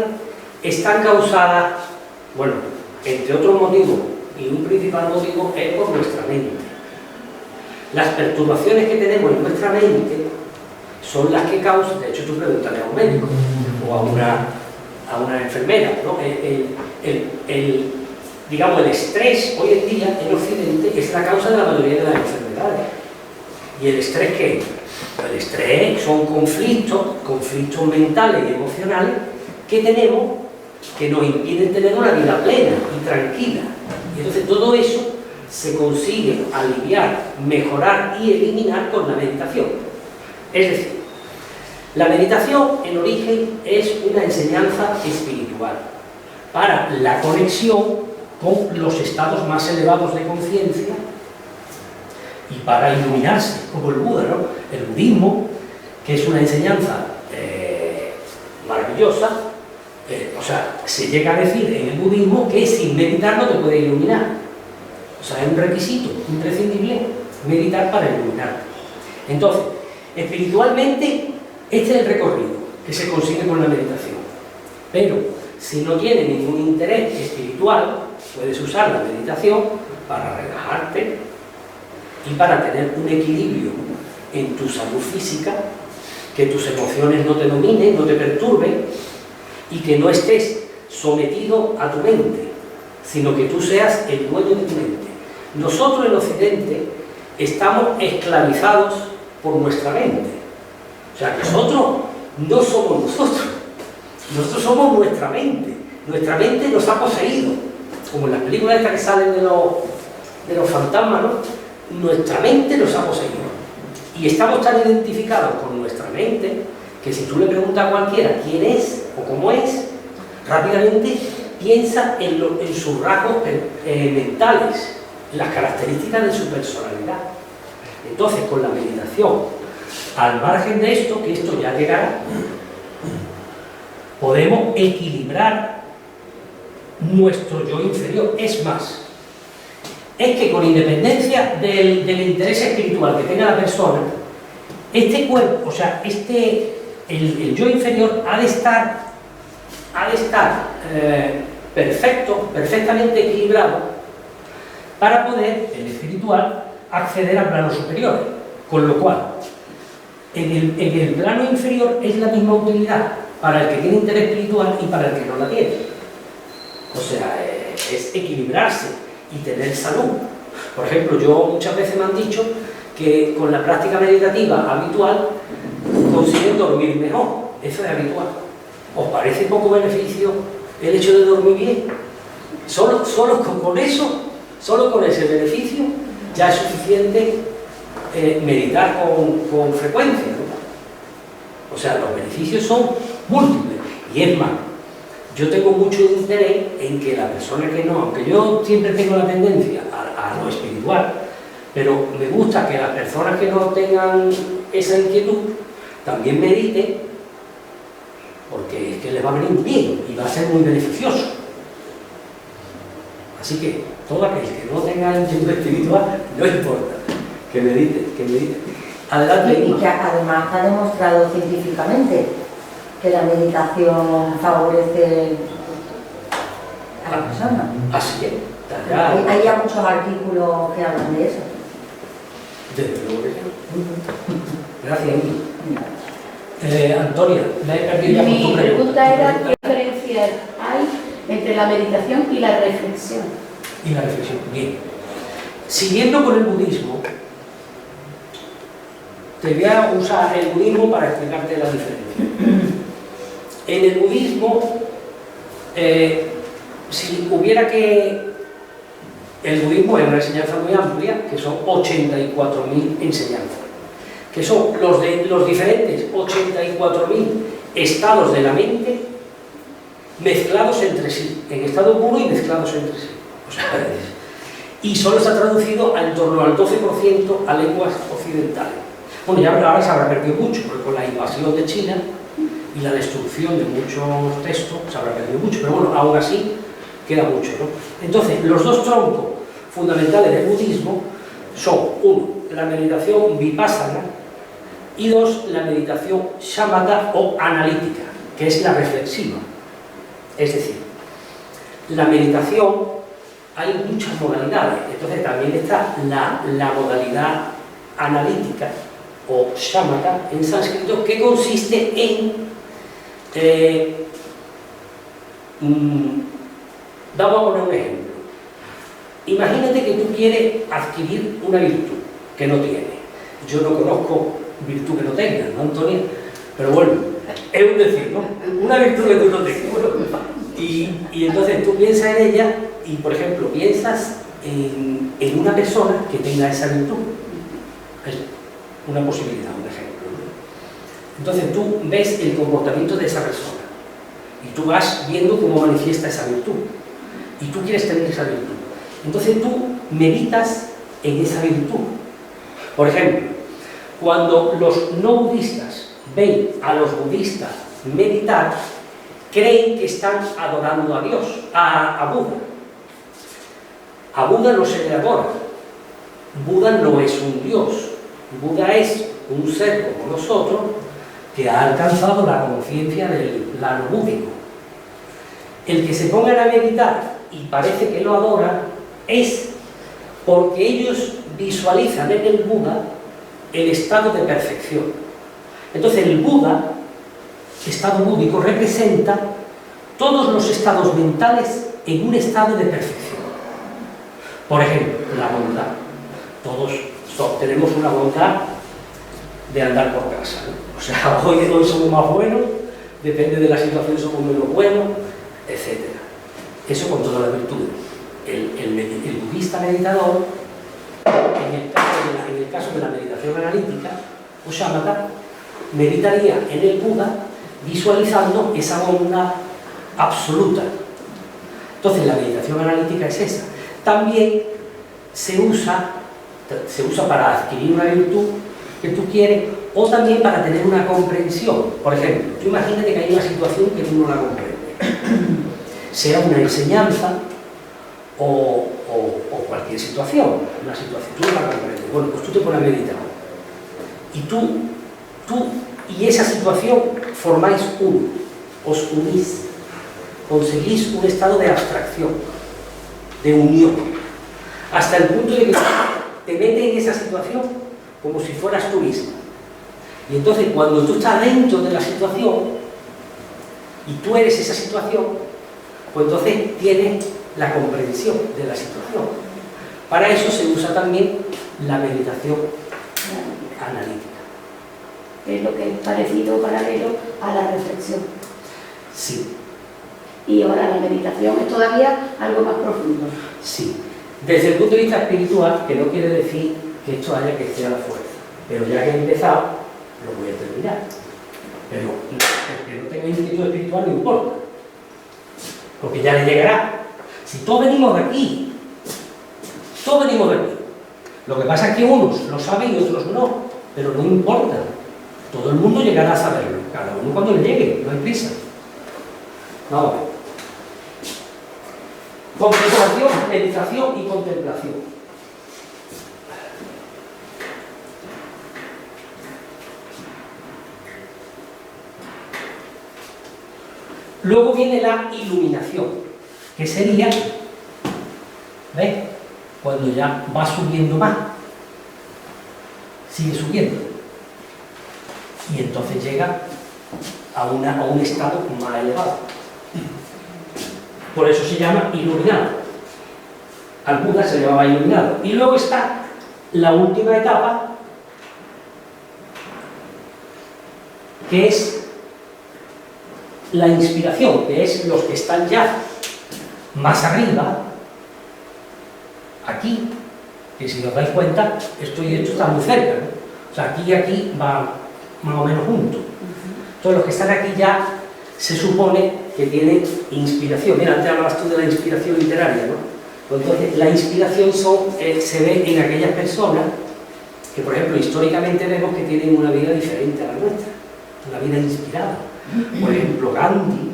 están causadas, bueno, entre otros motivos, y un principal motivo es por nuestra mente. Las perturbaciones que tenemos en nuestra mente son las que causan, de hecho tú pregúntale a un médico o a a una enfermera, ¿no? Digamos, el estrés hoy en día en Occidente es la causa de la mayoría de las enfermedades. ¿Y el estrés qué es? Pues el estrés son conflictos mentales y emocionales que tenemos que nos impiden tener una vida plena y tranquila. Y entonces todo eso se consigue aliviar, mejorar y eliminar con la meditación. Es decir, la meditación en origen es una enseñanza espiritual para la conexión con los estados más elevados de conciencia y para iluminarse, como el Buda, ¿no? El budismo, que es una enseñanza maravillosa, o sea, se llega a decir en el budismo que sin meditar no te puede iluminar. O sea, es un requisito imprescindible meditar para iluminarte. Entonces, espiritualmente, este es el recorrido que se consigue con la meditación. Pero, si no tienes ningún interés espiritual, puedes usar la meditación para relajarte y para tener un equilibrio en tu salud física, que tus emociones no te dominen, no te perturben y que no estés sometido a tu mente, sino que tú seas el dueño de tu mente. Nosotros en Occidente estamos esclavizados por nuestra mente. O sea, nosotros no somos nosotros somos nuestra mente. Nuestra mente nos ha poseído, como en las películas estas que salen de los fantasmas, ¿no? Nuestra mente nos ha poseído. Y estamos tan identificados con nuestra mente que si tú le preguntas a cualquiera quién es o cómo es, rápidamente piensa en sus rasgos mentales, las características de su personalidad. Entonces, con la meditación, al margen de esto, que esto ya llegará, podemos equilibrar nuestro yo inferior. Es más, es que con independencia del interés espiritual que tenga la persona, este cuerpo, o sea, el yo inferior ha de estar perfectamente equilibrado para poder, el espiritual, acceder al plano superior. Con lo cual, en el plano inferior es la misma utilidad para el que tiene interés espiritual y para el que no la tiene. O sea, es equilibrarse y tener salud. Por ejemplo, muchas veces me han dicho que con la práctica meditativa habitual consiguen dormir mejor. Eso es habitual. ¿Os parece poco beneficio el hecho de dormir bien? Solo con ese beneficio ya es suficiente meditar con frecuencia, ¿no? O sea, los beneficios son múltiples. Y es más, yo tengo mucho interés en que la persona que no, aunque yo siempre tengo la tendencia a lo espiritual, pero me gusta que las personas que no tengan esa inquietud también mediten, porque es que les va a venir bien y va a ser muy beneficioso. Así que todo aquel que no tenga inquietud espiritual, no importa, que medite. Adelante. Y que además ha demostrado científicamente que la meditación favorece a la persona. Así es. Hay ya muchos artículos que hablan de eso. Desde luego que sí. Gracias. Antonia, me he perdido ya Mi con tu pregunta era qué diferencia hay entre la meditación y la reflexión. Y la reflexión. Bien. Siguiendo con el budismo, te voy a usar el budismo para explicarte la diferencia. En el budismo, si hubiera que... El budismo es una enseñanza muy amplia, que son 84.000 enseñanzas, que son los diferentes 84.000 estados de la mente mezclados entre sí, en estado puro y mezclados entre sí. O sea, y solo está traducido en torno al 12% a lenguas occidentales. Bueno, ya ahora se habrá perdido mucho, porque con la invasión de China y la destrucción de muchos textos se habrá perdido mucho, pero bueno, aún así queda mucho, ¿no? Entonces, los dos troncos fundamentales del budismo son, uno, la meditación vipassana y dos, la meditación shamatha o analítica, que es la reflexiva. Es decir, la meditación, hay muchas modalidades, entonces también está la modalidad analítica o shamatha en sánscrito, que consiste en Vamos a poner un ejemplo. Imagínate que tú quieres adquirir una virtud que no tienes. Yo no conozco virtud que no tengas, ¿no, Antonia? Pero bueno, es un decir, ¿no? Una virtud que tú no tengas. Y entonces tú piensas en ella y, por ejemplo, piensas en una persona que tenga esa virtud. Es una posibilidad, un ejemplo, ¿no? Entonces tú ves el comportamiento de esa persona y tú vas viendo cómo manifiesta esa virtud y tú quieres tener esa virtud. Entonces tú meditas en esa virtud. Por ejemplo, cuando los no budistas ven a los budistas meditar, creen que están adorando a Dios, a Buda. A Buda no se le adora. Buda no es un Dios. Buda es un ser como nosotros que ha alcanzado la conciencia del plano búdico. El que se pongan a meditar y parece que lo adora es porque ellos visualizan en el Buda el estado de perfección. Entonces el Buda, estado búdico, representa todos los estados mentales en un estado de perfección. Por ejemplo, la bondad. Todos tenemos una bondad de andar por casa, ¿no? O sea, hoy somos más buenos, depende de la situación somos menos buenos, etc. Eso con todas las virtudes. El budista meditador, en el caso de la meditación analítica, o shamatha, meditaría en el Buda visualizando esa bondad absoluta. Entonces la meditación analítica es esa. También se usa para adquirir una virtud que tú quieres o también para tener una comprensión. Por ejemplo, tú imagínate que hay una situación que tú no la comprendes, sea una enseñanza o cualquier situación, una situación, tú no la comprendes. Bueno, pues tú te pones a meditar y tú y esa situación formáis uno, os unís, conseguís un estado de abstracción, de unión, hasta el punto de que te metes en esa situación como si fueras tú mismo. Y entonces cuando tú estás dentro de la situación y tú eres esa situación, pues entonces tienes la comprensión de la situación. Para eso se usa también la meditación analítica. Es lo que es parecido, paralelo a la reflexión. Sí. Y ahora la meditación es todavía algo más profundo. Sí. Desde el punto de vista espiritual, que no quiere decir que esto haya que ser a la fuerza, pero ya que he empezado, lo voy a terminar. Pero que no tenga inquietud espiritual no importa, porque ya le llegará. Si todos venimos de aquí, todos venimos de aquí. Lo que pasa es que unos lo saben y otros no, pero no importa. Todo el mundo llegará a saberlo, cada uno cuando le llegue, no hay prisa. Vamos a ver. Contemplación, meditación y contemplación. Luego viene la iluminación, que sería, ¿ves? Cuando ya va subiendo más, sigue subiendo. Y entonces llega a un estado más elevado. Por eso se llama iluminado. Al Buda se llamaba iluminado. Y luego está la última etapa, que es la inspiración, que es los que están ya más arriba, aquí, que si os dais cuenta, esto y esto está muy cerca, ¿no? O sea, aquí y aquí va más o menos juntos. Todos los que están aquí ya se supone que tienen inspiración. Mira, antes hablabas tú de la inspiración literaria, ¿no? Pues entonces, la inspiración se ve en aquellas personas que, por ejemplo, históricamente vemos que tienen una vida diferente a la nuestra, una vida inspirada. Por ejemplo, Gandhi,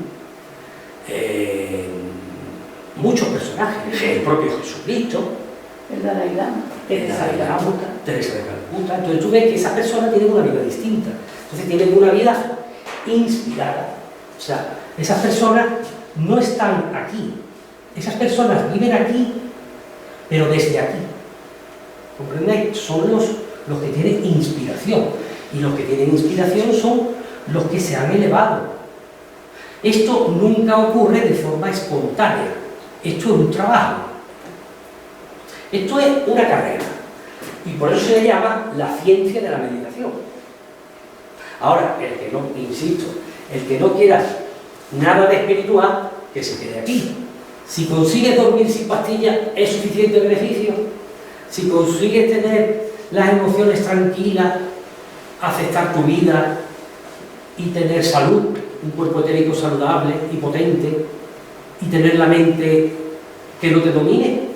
muchos personajes, el propio Jesucristo, El Dalai Lama, Teresa de Calcuta. Entonces tú ves que esas personas tienen una vida distinta. Entonces tienen una vida inspirada. O sea, esas personas no están aquí. Esas personas viven aquí, pero desde aquí. ¿Comprendéis? Son los que tienen inspiración. Y los que tienen inspiración son los que se han elevado. Esto nunca ocurre de forma espontánea. Esto es un trabajo. Esto es una carrera. Y por eso se le llama la ciencia de la meditación. Ahora, el que no, insisto, el que no quiera nada de espiritual, que se quede aquí. Si consigues dormir sin pastillas, ¿es suficiente beneficio? Si consigues tener las emociones tranquilas, aceptar tu vida y tener salud, un cuerpo etérico saludable y potente, y tener la mente que no te domine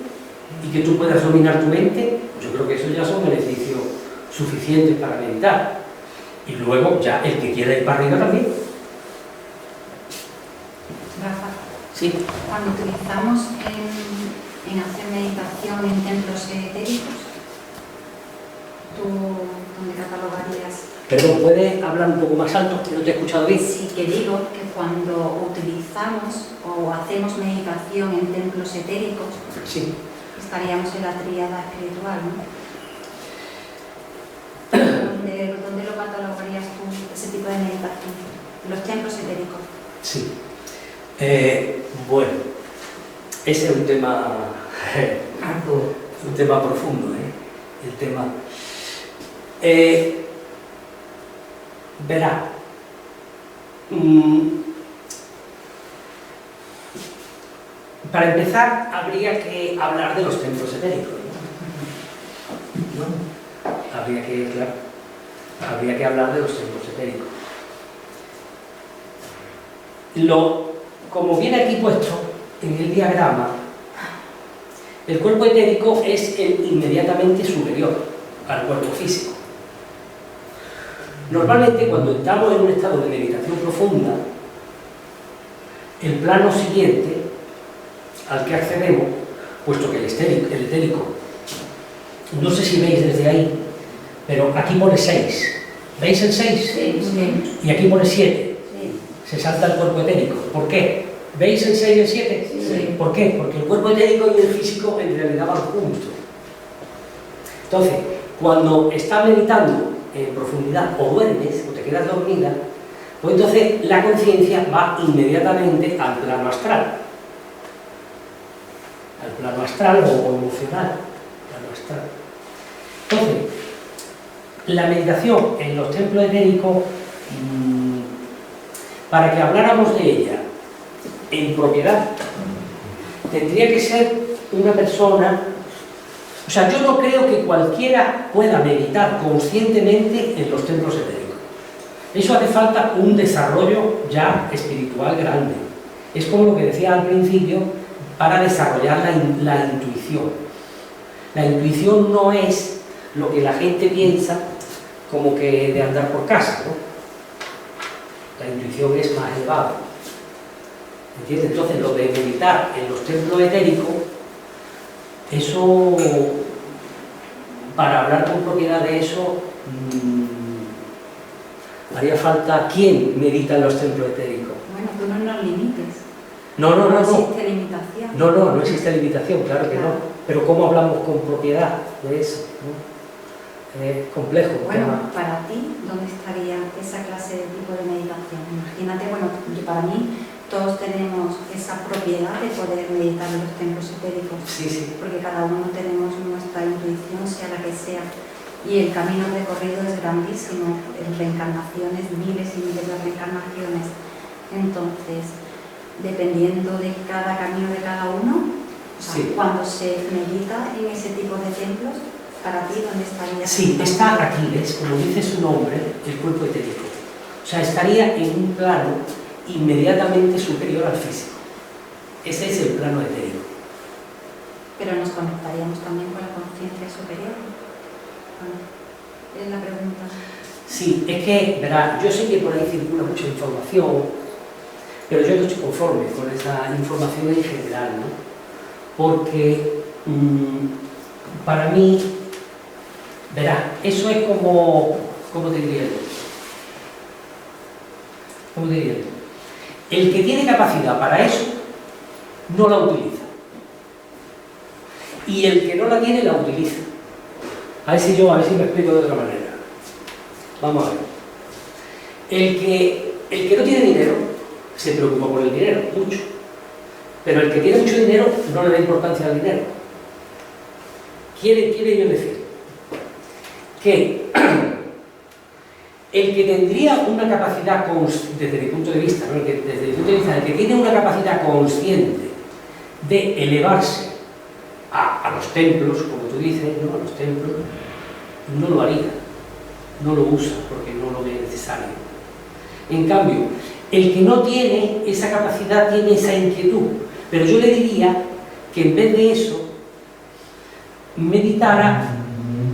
y que tú puedas dominar tu mente, yo creo que eso ya son beneficios suficientes para meditar. Y luego ya el que quiera ir para arriba también. Rafa, Sí. cuando utilizamos en hacer meditación en templos etéricos, ¿tú dónde catalogarías? Perdón, ¿puedes hablar un poco más alto? Que no te he escuchado bien. Sí, que digo que cuando utilizamos o hacemos meditación en templos etéricos, Sí. estaríamos en la tríada espiritual, ¿no? ¿Dónde lo catalogarías tú, ese tipo de meditación? Los templos etéricos. Sí. Bueno, ese es un tema profundo, el tema. Verá, para empezar habría que hablar de los templos etéricos, ¿no? Habría que hablar de los templos etéricos. Como viene aquí puesto en el diagrama, el cuerpo etérico es el inmediatamente superior al cuerpo físico. Normalmente, cuando estamos en un estado de meditación profunda, el plano siguiente al que accedemos, puesto que el etérico, no sé si veis desde ahí, pero aquí pone 6. ¿Veis el 6? Sí. Y aquí pone 7. Se salta el cuerpo etérico. ¿Por qué? ¿Veis el 6 y el 7? Sí. ¿Por qué? Porque el cuerpo etérico y el físico en realidad van juntos. Entonces, cuando estás meditando en profundidad o duermes o te quedas dormida, pues entonces la conciencia va inmediatamente al plano astral. Al plano astral o emocional. Plano astral. Entonces, la meditación en los templos etéricos, para que habláramos de ella en propiedad, tendría que ser una persona. O sea, yo no creo que cualquiera pueda meditar conscientemente en los templos etéricos. Eso hace falta un desarrollo ya espiritual grande. Es como lo que decía al principio, para desarrollar la intuición. La intuición no es lo que la gente piensa como que de andar por casa, ¿no? La intuición es más elevada. ¿Entiendes? Entonces, lo de meditar en los templos etéricos, eso, para hablar con propiedad de eso, haría falta quién medita en los templos etéricos. Bueno, tú no nos limites. No. No existe limitación. No existe limitación, claro que no. Pero ¿cómo hablamos con propiedad de eso? ¿No? Es complejo. Bueno, para ti, ¿dónde estaría esa clase de tipo de meditación? Imagínate, bueno, para mí, todos tenemos esa propiedad de poder meditar en los templos etéricos. Sí. Porque cada uno tenemos nuestra intuición, sea la que sea. Y el camino recorrido es grandísimo, en reencarnaciones, miles y miles de reencarnaciones. Entonces, dependiendo de cada camino de cada uno, o sea, Sí. cuando se medita en ese tipo de templos, para ti, ¿dónde estaría? Sí, está aquí, ¿ves? Como dice su nombre, el cuerpo etérico. O sea, estaría en un plano inmediatamente superior al físico. Ese es el plano etérico. Pero nos conectaríamos también con la conciencia superior. Bueno, es la pregunta. Sí, es que, verá, yo sé que por ahí circula mucha información, pero yo no estoy conforme con esa información en general, ¿no? Porque para mí, verá, eso es como, ¿cómo te diría yo? ¿Cómo te diría yo? El que tiene capacidad para eso, no la utiliza. Y el que no la tiene, la utiliza. A ver si me explico de otra manera. Vamos a ver. El que no tiene dinero, se preocupa por el dinero, mucho. Pero el que tiene mucho dinero no le da importancia al dinero. Quiere yo decir que el que tendría una capacidad, desde mi punto de vista, ¿no? Desde mi punto de vista, el que tiene una capacidad consciente de elevarse a los templos, como tú dices, ¿no? A los templos, no lo haría, no lo usa porque no lo ve necesario. En cambio, el que no tiene esa capacidad tiene esa inquietud, pero yo le diría que en vez de eso, meditara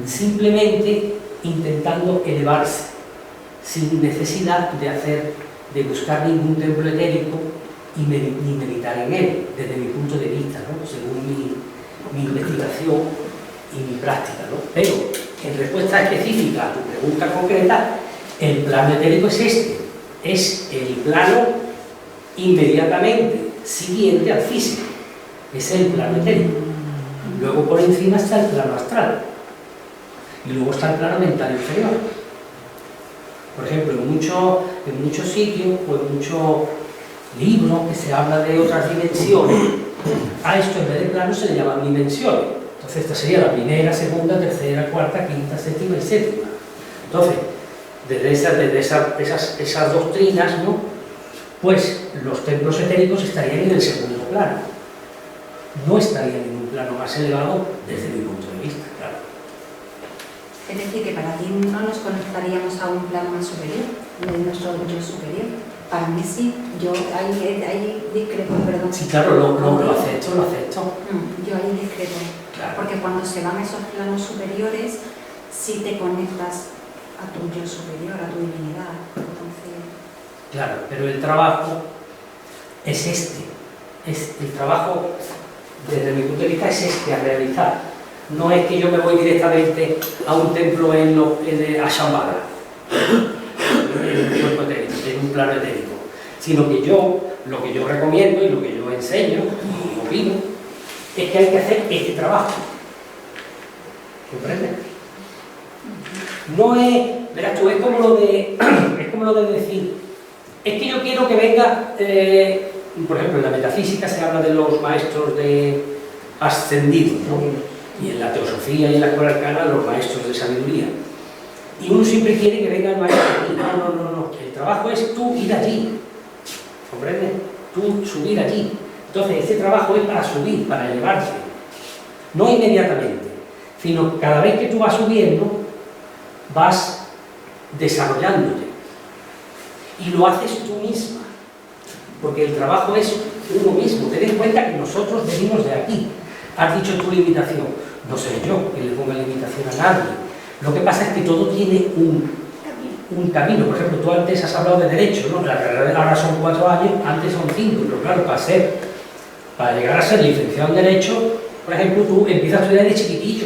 simplemente intentando elevarse, sin necesidad de buscar ningún templo etérico ni meditar en él, desde mi punto de vista, ¿no? Según mi investigación y mi práctica, ¿no? Pero, en respuesta específica a tu pregunta concreta, el plano etérico es este, es el plano inmediatamente siguiente al físico, es el plano etérico. Luego por encima está el plano astral y luego está el plano mental inferior. Por ejemplo, en muchos sitios o en muchos libros que se habla de otras dimensiones, a esto en vez de planos se le llaman dimensiones. Entonces esta sería la primera, segunda, tercera, cuarta, quinta, séptima y séptima. Entonces, desde esas doctrinas, ¿no? Pues los templos etéricos estarían en el segundo plano. No estarían en un plano más elevado desde mi punto de vista, claro. Es decir, que para ti no nos conectaríamos a un plano más superior, de nuestro yo superior. Para mí sí, yo ahí discrepo, perdón. Sí, claro, lo acepto. Yo ahí discrepo. Claro. Porque cuando se van esos planos superiores, sí te conectas a tu yo superior, a tu divinidad. Entonces... Claro, pero el trabajo es este. El trabajo, desde mi punto de vista, es este a realizar. No es que yo me voy directamente a un templo en Shambhala, en un plano etérico, sino que lo que yo recomiendo y lo que yo enseño y opino es que hay que hacer este trabajo. ¿Comprendes? No es, verás tú, es como lo de decir, es que yo quiero que venga, por ejemplo, en la metafísica se habla de los maestros de ascendidos, ¿no? Y en la teosofía y en la escuela arcana los maestros de sabiduría. Y uno siempre quiere que venga el maestro aquí. No. El trabajo es tú ir allí. ¿Comprendes? Tú subir allí. Entonces, este trabajo es para subir, para elevarse. No inmediatamente, sino cada vez que tú vas subiendo, vas desarrollándote. Y lo haces tú misma. Porque el trabajo es uno mismo. Ten en cuenta que nosotros venimos de aquí. Has dicho tu limitación. No soy yo que le ponga limitación a nadie. Lo que pasa es que todo tiene un camino. Por ejemplo, tú antes has hablado de derecho, ¿no? La carrera ahora son 4 años, antes son 5, pero claro, para llegar a ser licenciado en derecho, por ejemplo, tú empiezas a estudiar de chiquitillo.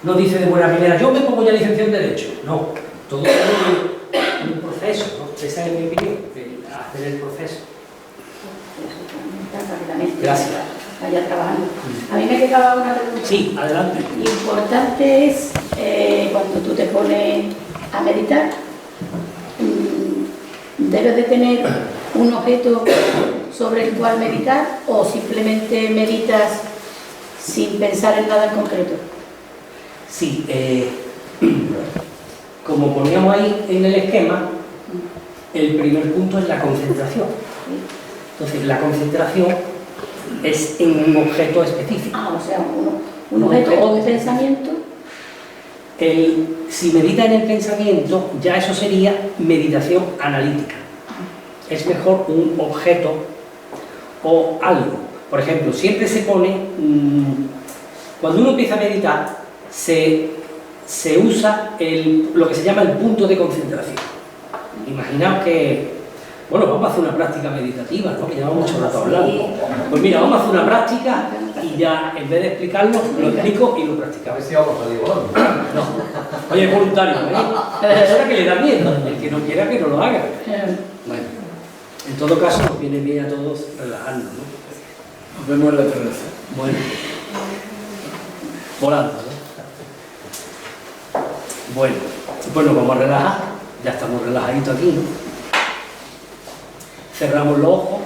No dices de buena primera, yo me pongo ya licenciado en derecho. No, todo es un proceso, ¿no? Esa es mi opinión, hacer el proceso. Gracias. Vaya trabajando. A mí me quedaba una pregunta. Sí, adelante. Importante es cuando tú te pones a meditar, debes de tener un objeto sobre el cual meditar o simplemente meditas sin pensar en nada en concreto. Sí, como poníamos ahí en el esquema, el primer punto es la concentración. Entonces, la concentración es en un objeto específico. O sea, un objeto o un pensamiento. Si medita en el pensamiento, ya eso sería meditación analítica. Es mejor un objeto o algo. Por ejemplo, siempre se pone, cuando uno empieza a meditar, se usa lo que se llama el punto de concentración. Imaginaos que, bueno, vamos a hacer una práctica meditativa, ¿no? Que llevamos mucho rato hablando. Pues mira, vamos a hacer una práctica y ya, en vez de explicarlo, lo explico y lo practicamos. A ver si vamos a salir volando. No. Oye, es voluntario, ¿eh? Hay personas que le da miedo, el que no quiera que no lo haga. Bueno, en todo caso, nos viene bien a todos relajarnos, ¿no? Nos vemos en la terraza. Bueno, volando, ¿no? Bueno, vamos a relajar, ya estamos relajaditos aquí, ¿no? cerramos los ojos,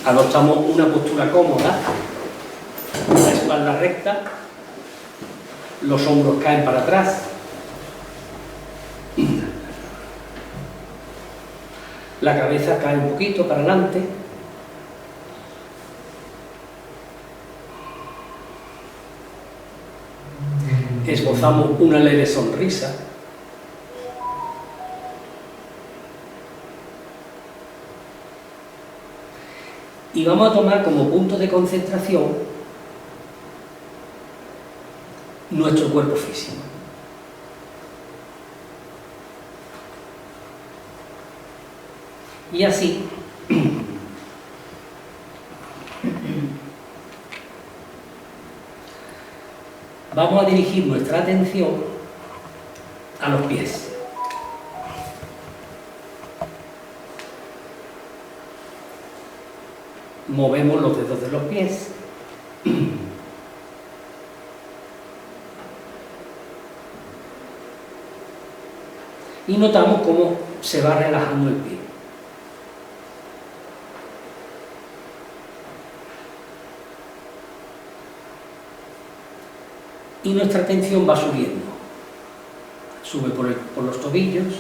adoptamos una postura cómoda, la espalda recta, los hombros caen para atrás, la cabeza cae un poquito para adelante, esbozamos una leve sonrisa, y vamos a tomar como punto de concentración nuestro cuerpo físico. Y así vamos a dirigir nuestra atención a los pies. Movemos los dedos de los pies. Y notamos cómo se va relajando el pie. Y nuestra atención va subiendo. Sube por los tobillos.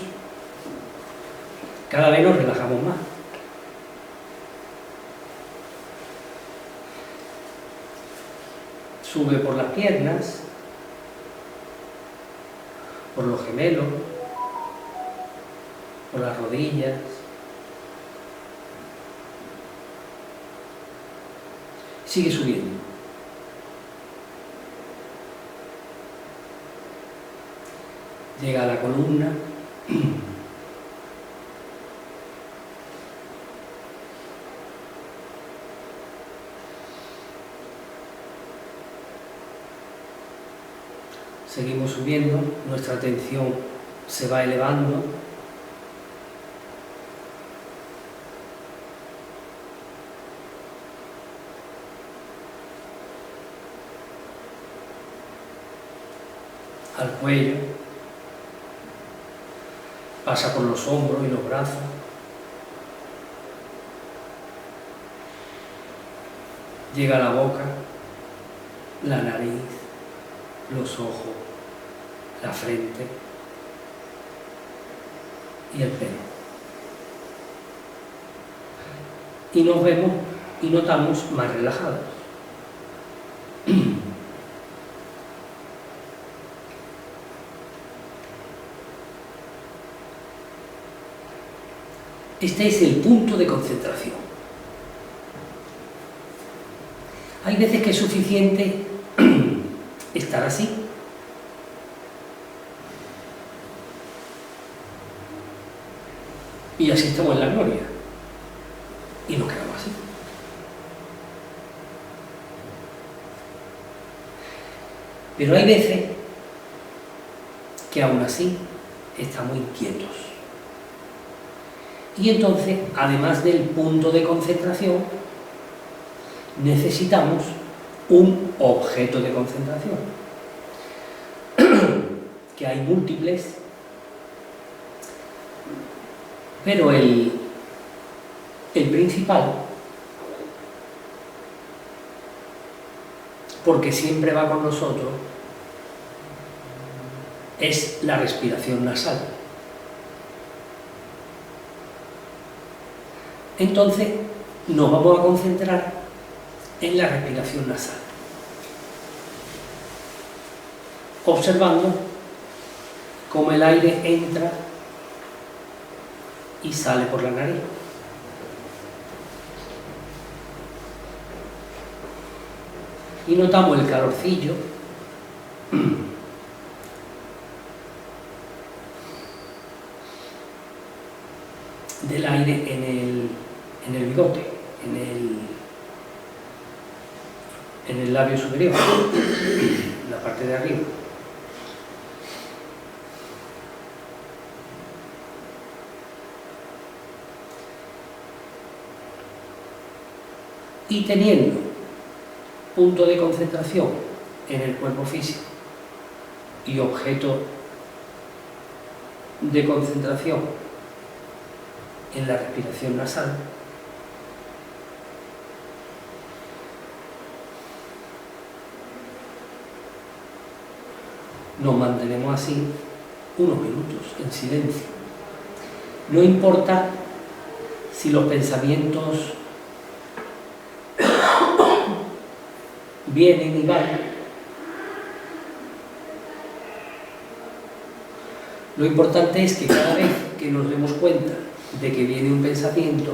Cada vez nos relajamos más. Sube por las piernas, por los gemelos, por las rodillas. Sigue subiendo. Llega a la columna. Seguimos subiendo, nuestra atención se va elevando. Al cuello, pasa por los hombros y los brazos. Llega a la boca, la nariz, los ojos, la frente y el pelo. Y nos vemos y notamos más relajados. Este es el punto de concentración. Hay veces que es suficiente estar así. Y así estamos en la gloria. Y nos quedamos así. Pero hay veces que aún así estamos inquietos. Y entonces, además del punto de concentración, necesitamos un objeto de concentración. Que hay múltiples, pero el principal, porque siempre va con nosotros, es la respiración nasal. Entonces nos vamos a concentrar en la respiración nasal, observando cómo el aire entra y sale por la nariz. Y notamos el calorcillo del aire en el bigote, en el labio superior, en la parte de arriba. Y teniendo punto de concentración en el cuerpo físico y objeto de concentración en la respiración nasal. Nos mantenemos así unos minutos en silencio. No importa si los pensamientos vienen y van. Lo importante es que cada vez que nos demos cuenta de que viene un pensamiento,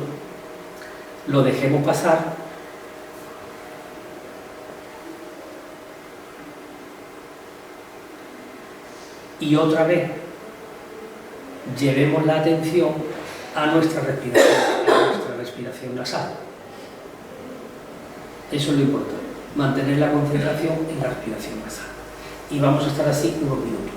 lo dejemos pasar y otra vez llevemos la atención a nuestra respiración nasal. Eso es lo importante, mantener la concentración en la respiración nasal. Y vamos a estar así unos minutos.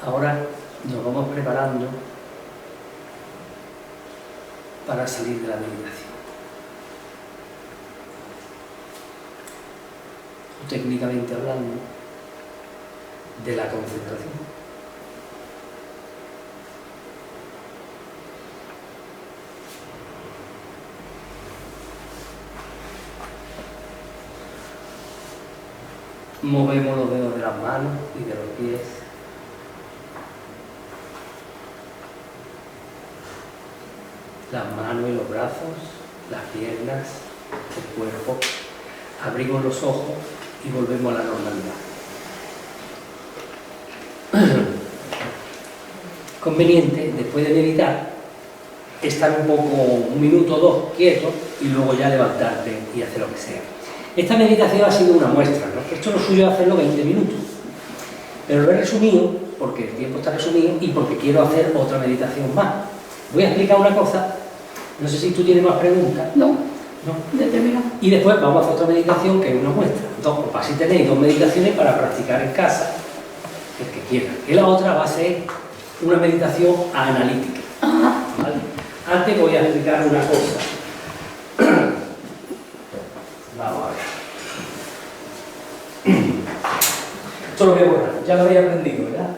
Ahora nos vamos preparando para salir de la meditación. O técnicamente hablando, de la concentración. Movemos los dedos de las manos y de los pies. Las manos y los brazos, las piernas, el cuerpo. Abrimos los ojos y volvemos a la normalidad. Conveniente, después de meditar, estar un poco, un minuto o dos quieto y luego ya levantarte y hacer lo que sea. Esta meditación ha sido una muestra, ¿no? Esto es lo suyo de hacerlo 20 minutos, pero lo he resumido porque el tiempo está resumido y porque quiero hacer otra meditación más. Voy a explicar una cosa, no sé si tú tienes más preguntas. No, ¿No? determinado. Y después vamos a hacer otra meditación que es una muestra. Entonces, pues así tenéis 2 meditaciones para practicar en casa, el que quiera. Y la otra va a ser una meditación analítica. Ajá. ¿Vale? Antes voy a explicar una cosa. Vamos a ver. Esto lo voy a borrar, ya lo había aprendido, ¿verdad?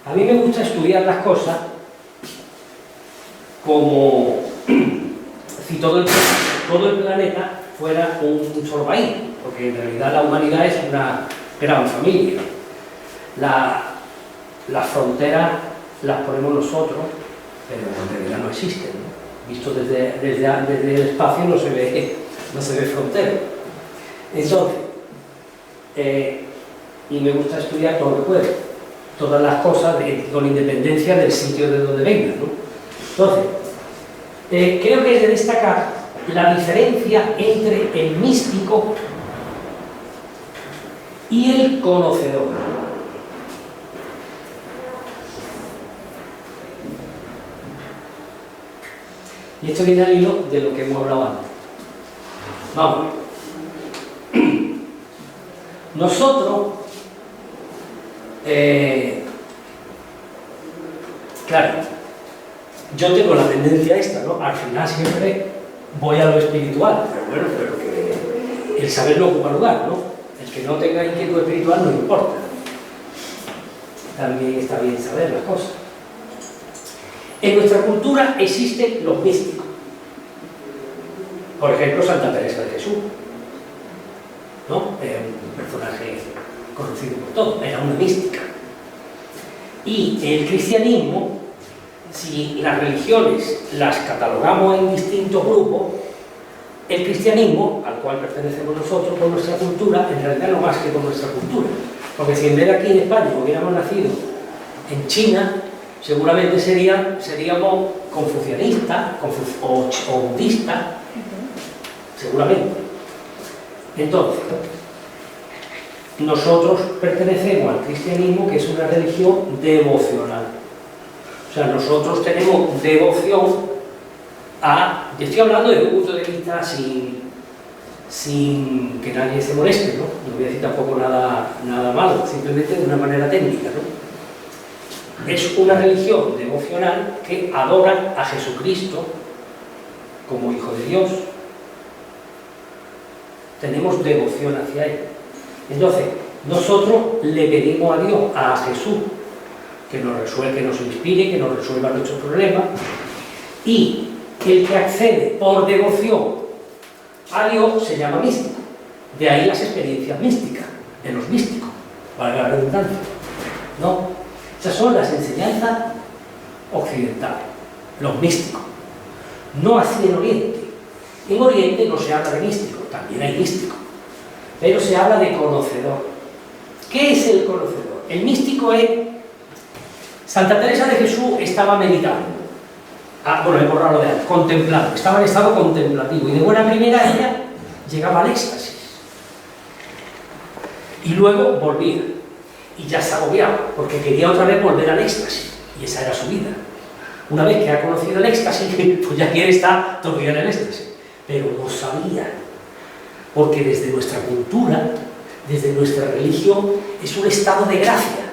A mí me gusta estudiar las cosas como si todo el planeta fuera un solo país, porque en realidad la humanidad es una gran familia. Las fronteras las ponemos nosotros, pero en realidad no existen, ¿no? Visto desde el espacio no se ve frontera. Entonces, y me gusta estudiar todo lo que puedo, todas las cosas con independencia del sitio de donde vengan, ¿no? Entonces, creo que es de destacar la diferencia entre el místico y el conocedor. Y esto viene al hilo de lo que hemos hablado antes. Vamos. Nosotros, claro, yo tengo la tendencia esta, ¿no? Al final siempre voy a lo espiritual, pero bueno, pero que el saber no ocupa lugar, ¿no? El que no tenga inquietud espiritual no importa. También está bien saber las cosas. En nuestra cultura existen los místicos. Por ejemplo, Santa Teresa de Jesús, ¿no? Era un personaje conocido por todos, era una mística. Y el cristianismo, si las religiones las catalogamos en distintos grupos, el cristianismo, al cual pertenecemos nosotros con nuestra cultura, en realidad no más que con nuestra cultura. Porque si en vez de aquí en España hubiéramos nacido en China, seguramente seríamos confucianistas o budistas, seguramente. Entonces, nosotros pertenecemos al cristianismo, que es una religión devocional. O sea, nosotros tenemos devoción a... Yo estoy hablando desde un punto de vista sin que nadie se moleste, ¿no? No voy a decir tampoco nada malo, simplemente de una manera técnica, ¿no? Es una religión devocional que adora a Jesucristo como Hijo de Dios. Tenemos devoción hacia Él. Entonces, nosotros le pedimos a Dios, a Jesús, que nos resuelva, que nos inspire, que nos resuelva nuestros problemas, y el que accede por devoción a Dios se llama místico. De ahí las experiencias místicas, de los místicos, valga la redundancia, ¿no? Esas son las enseñanzas occidentales, los místicos. No así en Oriente. En Oriente no se habla de místico, también hay místico, pero se habla de conocedor. ¿Qué es el conocedor? El místico es... Santa Teresa de Jesús estaba meditando. Bueno, he borrado lo de antes, contemplando. Estaba en estado contemplativo y de buena primera ella llegaba al éxtasis. Y luego volvía. Y ya se agobiaba, porque quería otra vez volver al éxtasis. Y esa era su vida. Una vez que ha conocido el éxtasis, pues ya quiere estar todo el día en el éxtasis. Pero no sabía. Porque desde nuestra cultura, desde nuestra religión, es un estado de gracia.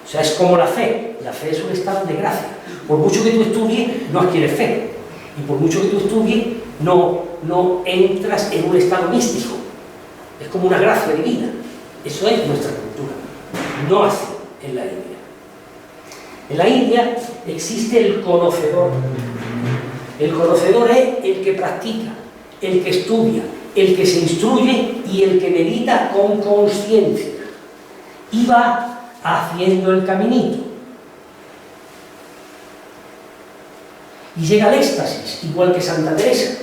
O sea, es como la fe. La fe es un estado de gracia. Por mucho que tú estudies, no adquieres fe. Y por mucho que tú estudies, no entras en un estado místico. Es como una gracia divina. Eso es nuestra cultura. No así en la India. En la India existe el conocedor. El conocedor es el que practica, el que estudia, el que se instruye y el que medita con conciencia. Y va haciendo el caminito. Y llega al éxtasis, igual que Santa Teresa.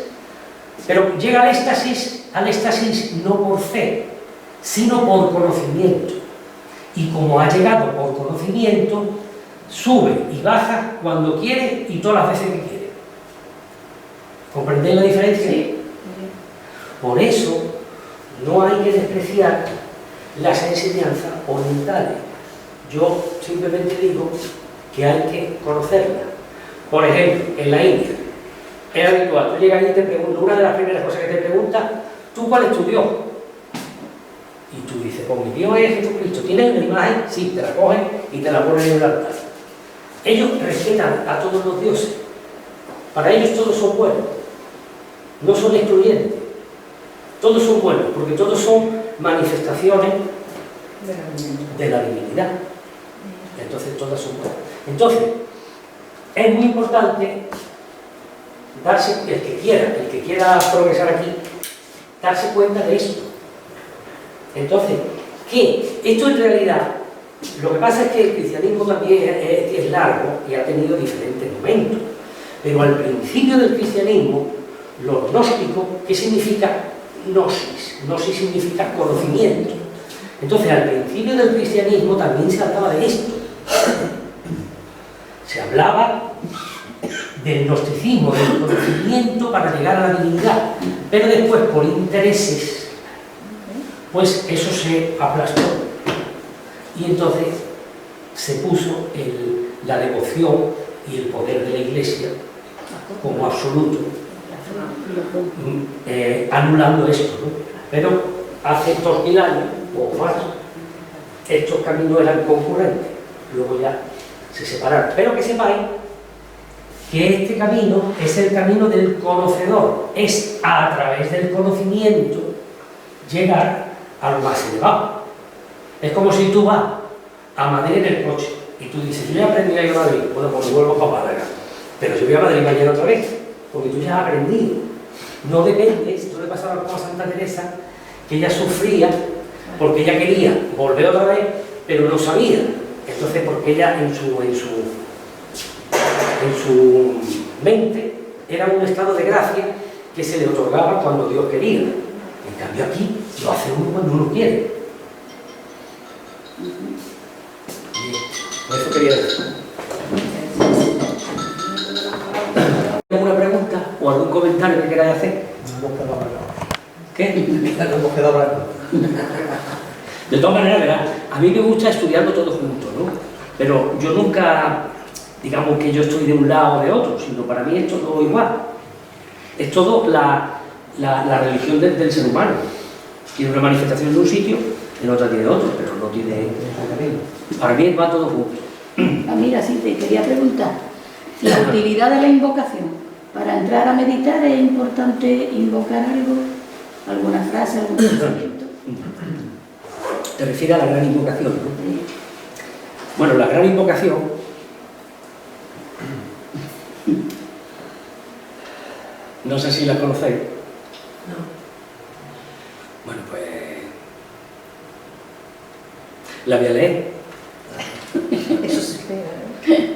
Pero llega al éxtasis no por fe, sino por conocimiento. Y como ha llegado por conocimiento, sube y baja cuando quiere y todas las veces que quiere. ¿Comprendéis la diferencia? Sí. Por eso no hay que despreciar las enseñanzas orientales. Yo simplemente digo que hay que conocerlas. Por ejemplo, en la India, es habitual, tú llegas y te preguntas, una de las primeras cosas que te preguntas, ¿tú cuál es tu Dios? Y tú dices, pues mi Dios es Jesucristo. ¿Tienes una imagen? Sí, te la cogen y te la ponen en el altar. Ellos respetan a todos los dioses. Para ellos todos son buenos. No son excluyentes. Todos son buenos, porque todos son manifestaciones de la divinidad. Entonces todas son buenas. Entonces, es muy importante darse, el que quiera progresar aquí, darse cuenta de esto. Entonces, que esto en realidad, lo que pasa es que el cristianismo también es largo y ha tenido diferentes momentos. Pero al principio del cristianismo, los gnósticos, ¿qué significa gnosis? Gnosis significa conocimiento. Entonces, al principio del cristianismo también se hablaba de esto. Se hablaba del gnosticismo, del conocimiento para llegar a la divinidad. Pero después, por intereses, pues eso se aplastó. Y entonces se puso la devoción y el poder de la Iglesia como absoluto, anulando esto, ¿no? Pero hace 2000 años o más, estos caminos eran concurrentes, luego ya se separaron. Pero que sepáis que este camino es el camino del conocedor, es a través del conocimiento llegar a lo más elevado. Es como si tú vas a Madrid en el coche y tú dices, yo ya aprendí a ir a Madrid, bueno, pues me vuelvo para Málaga, pero yo voy a Madrid mañana otra vez, porque tú ya has aprendido. No dependes, esto le pasaba como a Santa Teresa, que ella sufría porque ella quería volver otra vez, pero no sabía. Entonces, porque ella en su mente era un estado de gracia que se le otorgaba cuando Dios quería. En cambio aquí lo hace uno cuando uno quiere. Bien, por eso quería decir. ¿Alguna pregunta o algún comentario que queráis hacer? ¿Qué? No hemos quedado hablando. De todas maneras, verás, a mí me gusta estudiarlo todo junto, ¿no? Pero yo nunca, digamos que yo estoy de un lado o de otro, sino para mí es todo igual. Es todo la religión del ser humano. Tiene una manifestación de un sitio, en otra tiene otro, pero no tiene... Para mí va todo junto. Ah, mira, sí, te quería preguntar, la utilidad de la invocación. Para entrar a meditar es importante invocar algo, alguna frase, algún pensamiento. Te refieres a la gran invocación, ¿no? Bueno, la gran invocación no sé si la conocéis. No. Bueno, pues la voy a leer. Eso se espera, ¿eh?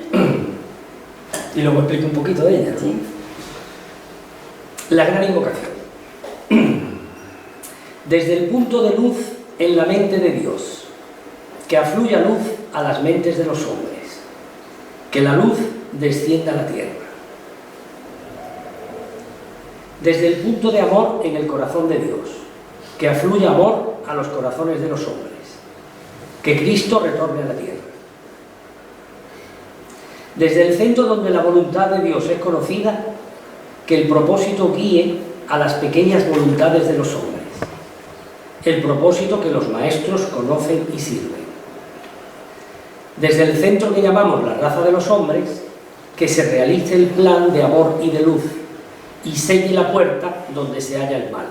Y luego explico un poquito de ella, ¿no? Sí. La gran invocación. Desde el punto de luz en la mente de Dios, que afluya luz a las mentes de los hombres, que la luz descienda a la tierra. Desde el punto de amor en el corazón de Dios, que afluya amor a los corazones de los hombres, que Cristo retorne a la tierra. Desde el centro donde la voluntad de Dios es conocida, que el propósito guíe a las pequeñas voluntades de los hombres, el propósito que los maestros conocen y sirven. Desde el centro que llamamos la raza de los hombres, que se realice el plan de amor y de luz y selle la puerta donde se halla el mal.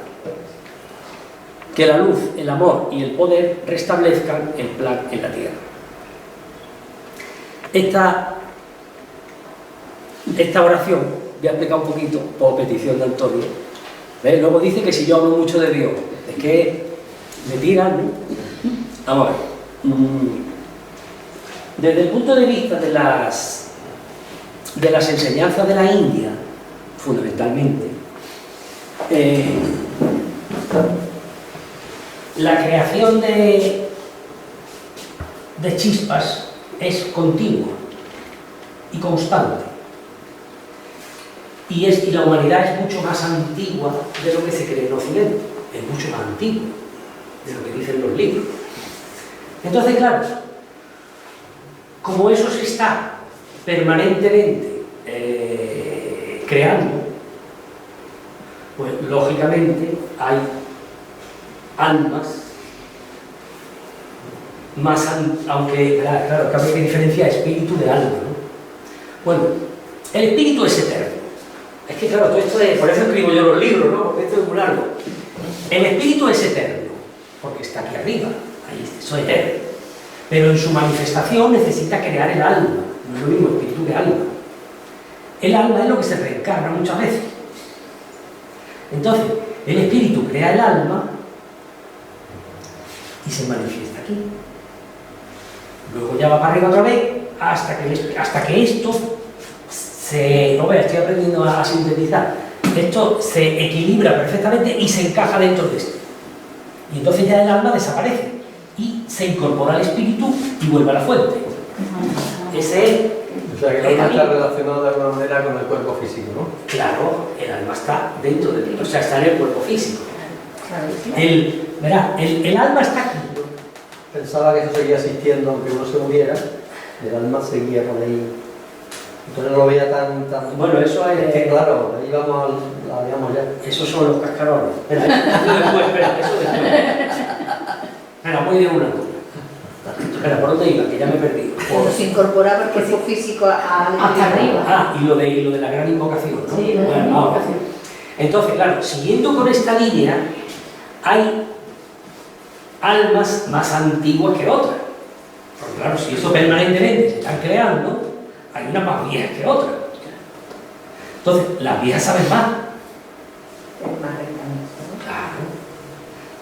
Que la luz, el amor y el poder restablezcan el plan en la tierra. Esta oración, voy a explicar un poquito por petición de Antonio. ¿Ves? Luego dice que si yo hablo mucho de Dios, es que me tiran, ¿no? Vamos a ver. Desde el punto de vista de las enseñanzas de la India, fundamentalmente, la creación de chispas es continua. y constante. Y la humanidad es mucho más antigua de lo que se cree en Occidente, es mucho más antigua de lo que dicen los libros. Entonces, claro, como eso se está permanentemente creando, pues lógicamente hay almas más, aunque, claro, que habría que diferenciar espíritu de alma, ¿no? Bueno, el espíritu es eterno. Es que claro, todo esto es, por eso escribo yo los libros, ¿no? Porque esto es muy largo. El espíritu es eterno, porque está aquí arriba, ahí está, eso es eterno. Pero en su manifestación necesita crear el alma, no es lo mismo espíritu que alma. El alma es lo que se reencarna muchas veces. Entonces, el espíritu crea el alma y se manifiesta aquí. Luego ya va para arriba otra vez hasta que esto se... No veas, estoy aprendiendo a sintetizar. Esto se equilibra perfectamente y se encaja dentro de esto. Y entonces ya el alma desaparece y se incorpora al espíritu y vuelve a la fuente. Ese es... O sea, que el alma está relacionado de alguna manera con el cuerpo físico, ¿no? Claro, el alma está dentro de ti, o sea, está en el cuerpo físico. El alma está aquí. Pensaba que eso seguía existiendo aunque uno se muriera, el alma seguía por ahí. Entonces no lo veía tan... Bueno, eso es... que claro, ahí vamos, la veíamos ya. Esos son los cascarones. Espera, eso después. Espera, voy de una. Espera, ¿por dónde iba? Que ya me he perdido. Cuando se incorporaba el cuerpo físico hasta arriba. Ah, y lo de la gran invocación, ¿no? Sí, la gran Bueno, invocación. entonces, claro, siguiendo con esta línea, hay almas más antiguas que otras. Porque claro, si eso permanentemente se están creando, hay unas más viejas que otras. Entonces, las viejas saben más. Claro.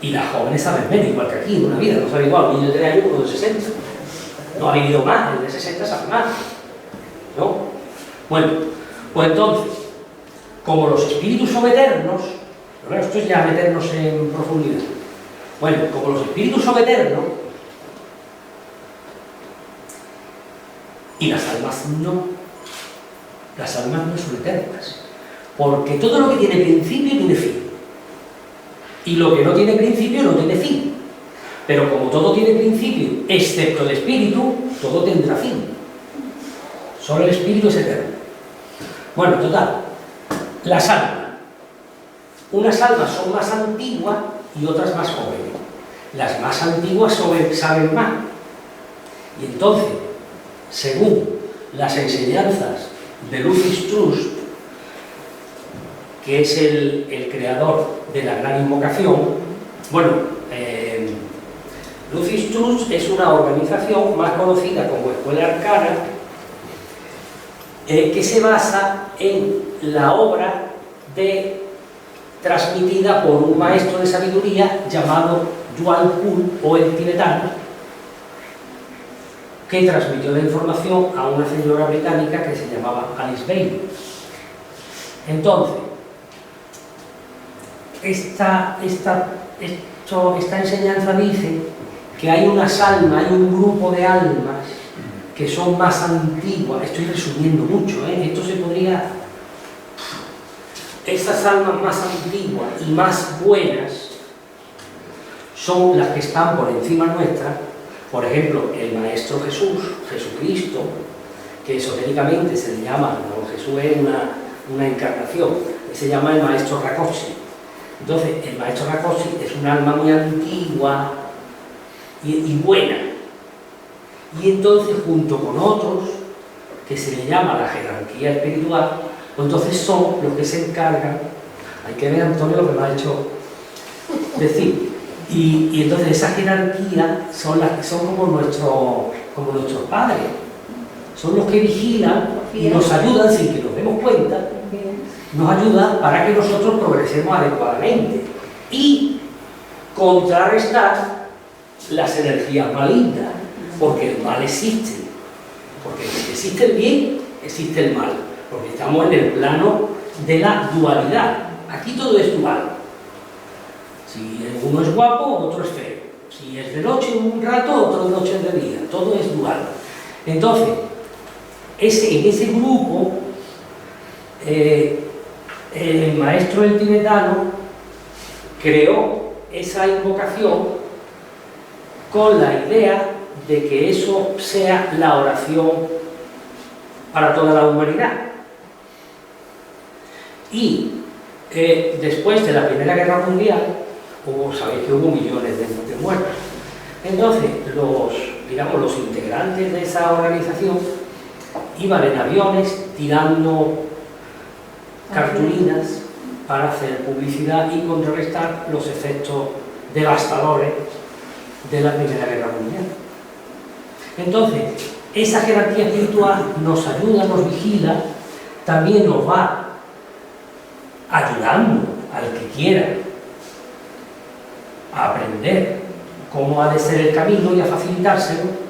Y las jóvenes saben menos, igual que aquí, en una vida. No sabe igual un niño de 3 años como de 60. No ha vivido más, el de 60 sabe más. ¿No? Bueno, pues entonces, como los espíritus son eternos, pero claro, esto es ya meternos en profundidad. Bueno, como los espíritus son eternos, y las almas no. Las almas no son eternas. Porque todo lo que tiene principio tiene fin. Y lo que no tiene principio no tiene fin. Pero como todo tiene principio, excepto el espíritu, todo tendrá fin. Solo el espíritu es eterno. Bueno, total. Las almas. Unas almas son más antiguas y otras más jóvenes. Las más antiguas saben más. Y entonces, según las enseñanzas de Lucis Trust, que es el creador de la gran invocación, bueno, Lucis Trust es una organización más conocida como Escuela Arcana, que se basa en la obra transmitida por un maestro de sabiduría llamado Yuan Kun, o el tibetano, que transmitió la información a una señora británica que se llamaba Alice Bailey. Entonces, esta enseñanza dice que hay unas almas, hay un grupo de almas que son más antiguas. Estoy resumiendo mucho, esto se podría... Estas almas más antiguas y más buenas son las que están por encima nuestra. Por ejemplo, el Maestro Jesús, Jesucristo, que esotéricamente se le llama, no, Jesús es una encarnación, se llama el Maestro Rakosi. Entonces, el Maestro Rakosi es un alma muy antigua y buena. Y entonces, junto con otros, que se le llama la jerarquía espiritual, pues entonces son los que se encargan. Hay que ver, Antonio, lo que me ha hecho decir. Y entonces esa jerarquía son como nuestros padres. Son los que vigilan y nos ayudan sin que nos demos cuenta. Nos ayudan para que nosotros progresemos adecuadamente y contrarrestar las energías malignas, porque el mal existe. Porque si existe el bien, existe el mal. Porque estamos en el plano de la dualidad. Aquí todo es dual. Si uno es guapo, otro es feo. Si es de noche un rato, otro de noche es de día. Todo es dual. Entonces, en ese grupo, el maestro del tibetano creó esa invocación con la idea de que eso sea la oración para toda la humanidad. Y después de la Primera Guerra Mundial, sabéis que hubo millones de muertos. Entonces, los integrantes de esa organización iban en aviones tirando cartulinas para hacer publicidad y contrarrestar los efectos devastadores de la Primera Guerra Mundial. Entonces, esa jerarquía espiritual nos ayuda, nos vigila, también nos va ayudando al que quiera a aprender cómo ha de ser el camino y a facilitárselo,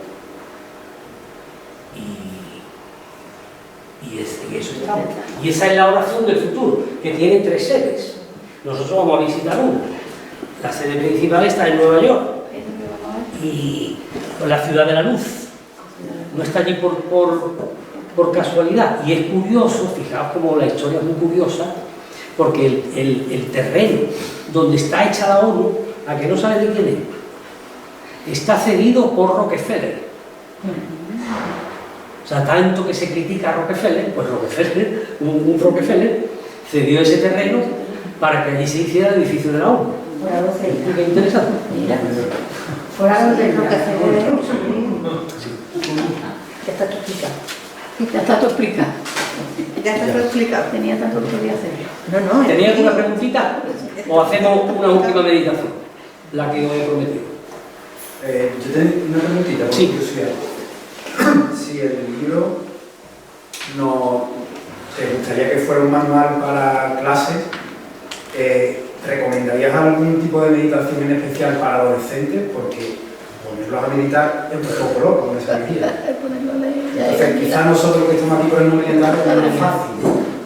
y eso está. Y esa es la oración del futuro, que tiene 3 sedes. Nosotros vamos a visitar una. La sede principal está en Nueva York, y la Ciudad de la Luz. No está allí por casualidad. Y es curioso, fijaos como la historia es muy curiosa, porque el terreno donde está hecha la ONU, ¿a que no sabe de quién es? Está cedido por Rockefeller. O sea, tanto que se critica a Rockefeller, pues Rockefeller, un Rockefeller, cedió ese terreno para que allí se hiciera el edificio de la ONU. Por algo sería. Qué interesante. Mira, Por algo de lo que se debe. Ya está todo explicado. ya está todo explicado. Ya está todo explicado. Tenía tanto que podía hacer. No, ¿Tenéis alguna preguntita? ¿O hacemos una última meditación? La que os he prometido. Yo tengo una preguntita, por Sí. curiosidad. Si el libro no te gustaría que fuera un manual para clases, ¿recomendarías algún tipo de meditación en especial para adolescentes? Porque ponerlos a meditar es un poco loco con esa medida. Entonces, quizás nosotros que estamos aquí por el no meriendar es muy fácil,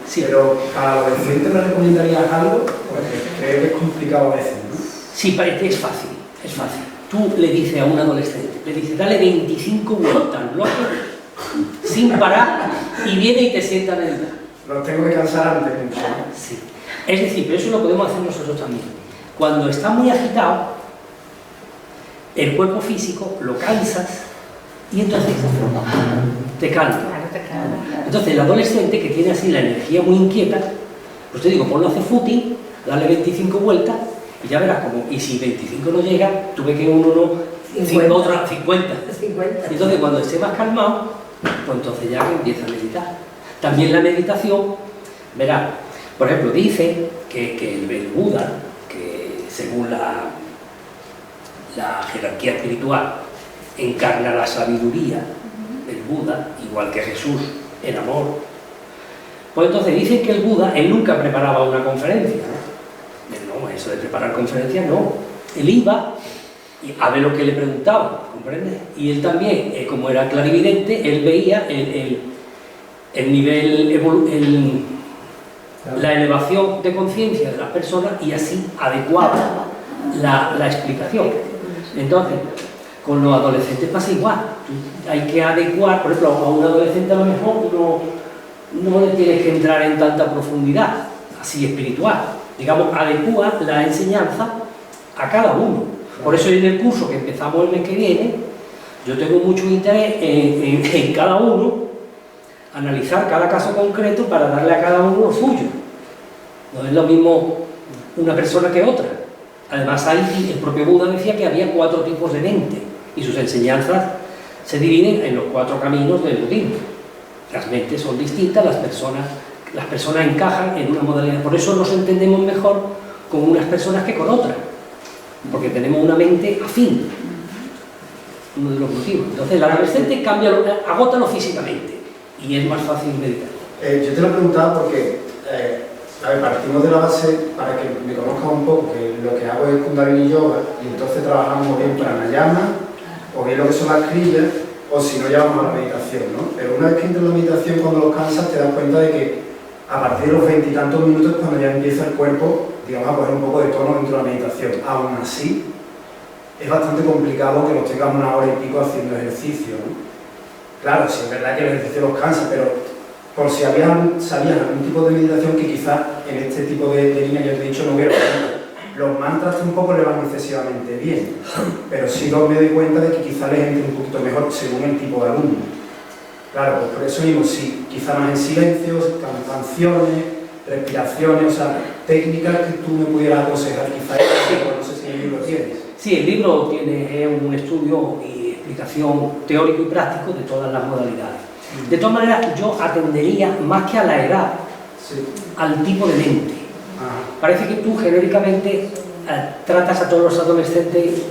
Sí. pero para adolescentes ¿me recomendarías algo? Porque creo que es complicado a veces, ¿no? Sí, parece que es fácil, es fácil. Tú le dices a un adolescente, le dices, dale 25 vueltas, loco, sin parar, y viene y te sienta a meditar. Los tengo que cansar antes mucho, ¿no? Sí. Es decir, pero eso lo podemos hacer nosotros también. Cuando está muy agitado, el cuerpo físico lo cansas y entonces te calma. Entonces el adolescente que tiene así la energía muy inquieta, pues te digo, ponlo a hacer footing, dale 25 vueltas y ya verás cómo. Y si 25 no llega, tú ves que uno no, 50. otra 50. 50. Y entonces cuando esté más calmado, pues entonces ya empieza a meditar. También la meditación, verás, por ejemplo, dice que el Buda, que según la jerarquía espiritual encarna la sabiduría, el Buda, igual que Jesús, el amor. Pues entonces dicen que el Buda, él nunca preparaba una conferencia, ¿no? No, eso de preparar conferencias no. Él iba y a ver lo que le preguntaban, ¿comprendes? Y él también, como era clarividente, él veía el nivel, la elevación de conciencia de las personas y así adecuaba la explicación. Entonces, con los adolescentes pasa igual. Hay que adecuar, por ejemplo, a un adolescente a lo mejor no le tienes que entrar en tanta profundidad, así espiritual. Digamos, adecua la enseñanza a cada uno. Por eso en el curso que empezamos el mes que viene, yo tengo mucho interés en cada uno, analizar cada caso concreto para darle a cada uno lo suyo. No es lo mismo una persona que otra. Además, el propio Buda decía que había 4 tipos de mente y sus enseñanzas se dividen en los 4 caminos del budismo. Las mentes son distintas, las personas encajan en una modalidad. Por eso nos entendemos mejor con unas personas que con otras, porque tenemos una mente afín. Uno de los motivos. Entonces, el adolescente agótalo físicamente y es más fácil meditar. Yo te lo he preguntado porque, partimos de la base, para que me conozcas un poco, que lo que hago es Kundalini Yoga, y entonces trabajamos bien pranayama, o bien lo que son las kriyas, o si no llevamos a la meditación, ¿no? Pero una vez que entras en la meditación, cuando los cansas, te das cuenta de que a partir de los 20 y tantos minutos, cuando ya empieza el cuerpo, digamos, a coger un poco de tono dentro de la meditación. Aún así, es bastante complicado que nos tengamos 1 hora y pico haciendo ejercicio, ¿no? claro, sí es verdad que el ejercicio los cansa, pero por si sabían algún tipo de meditación que quizás en este tipo de línea que os he dicho no hubiera. Los mantras tampoco le van excesivamente bien, pero sí me doy cuenta de que quizás les entre un poquito mejor según el tipo de alumno. Claro, pues por eso mismo, sí, quizás más en silencio, canciones, respiraciones, o sea, técnicas que tú me pudieras aconsejar, quizás, pues no sé si el libro tienes. Sí, el libro tiene un estudio y explicación teórico y práctico de todas las modalidades. De todas maneras, yo atendería más que a la edad, Sí. al tipo de mente. Ajá. Parece que tú genéricamente tratas a todos los adolescentes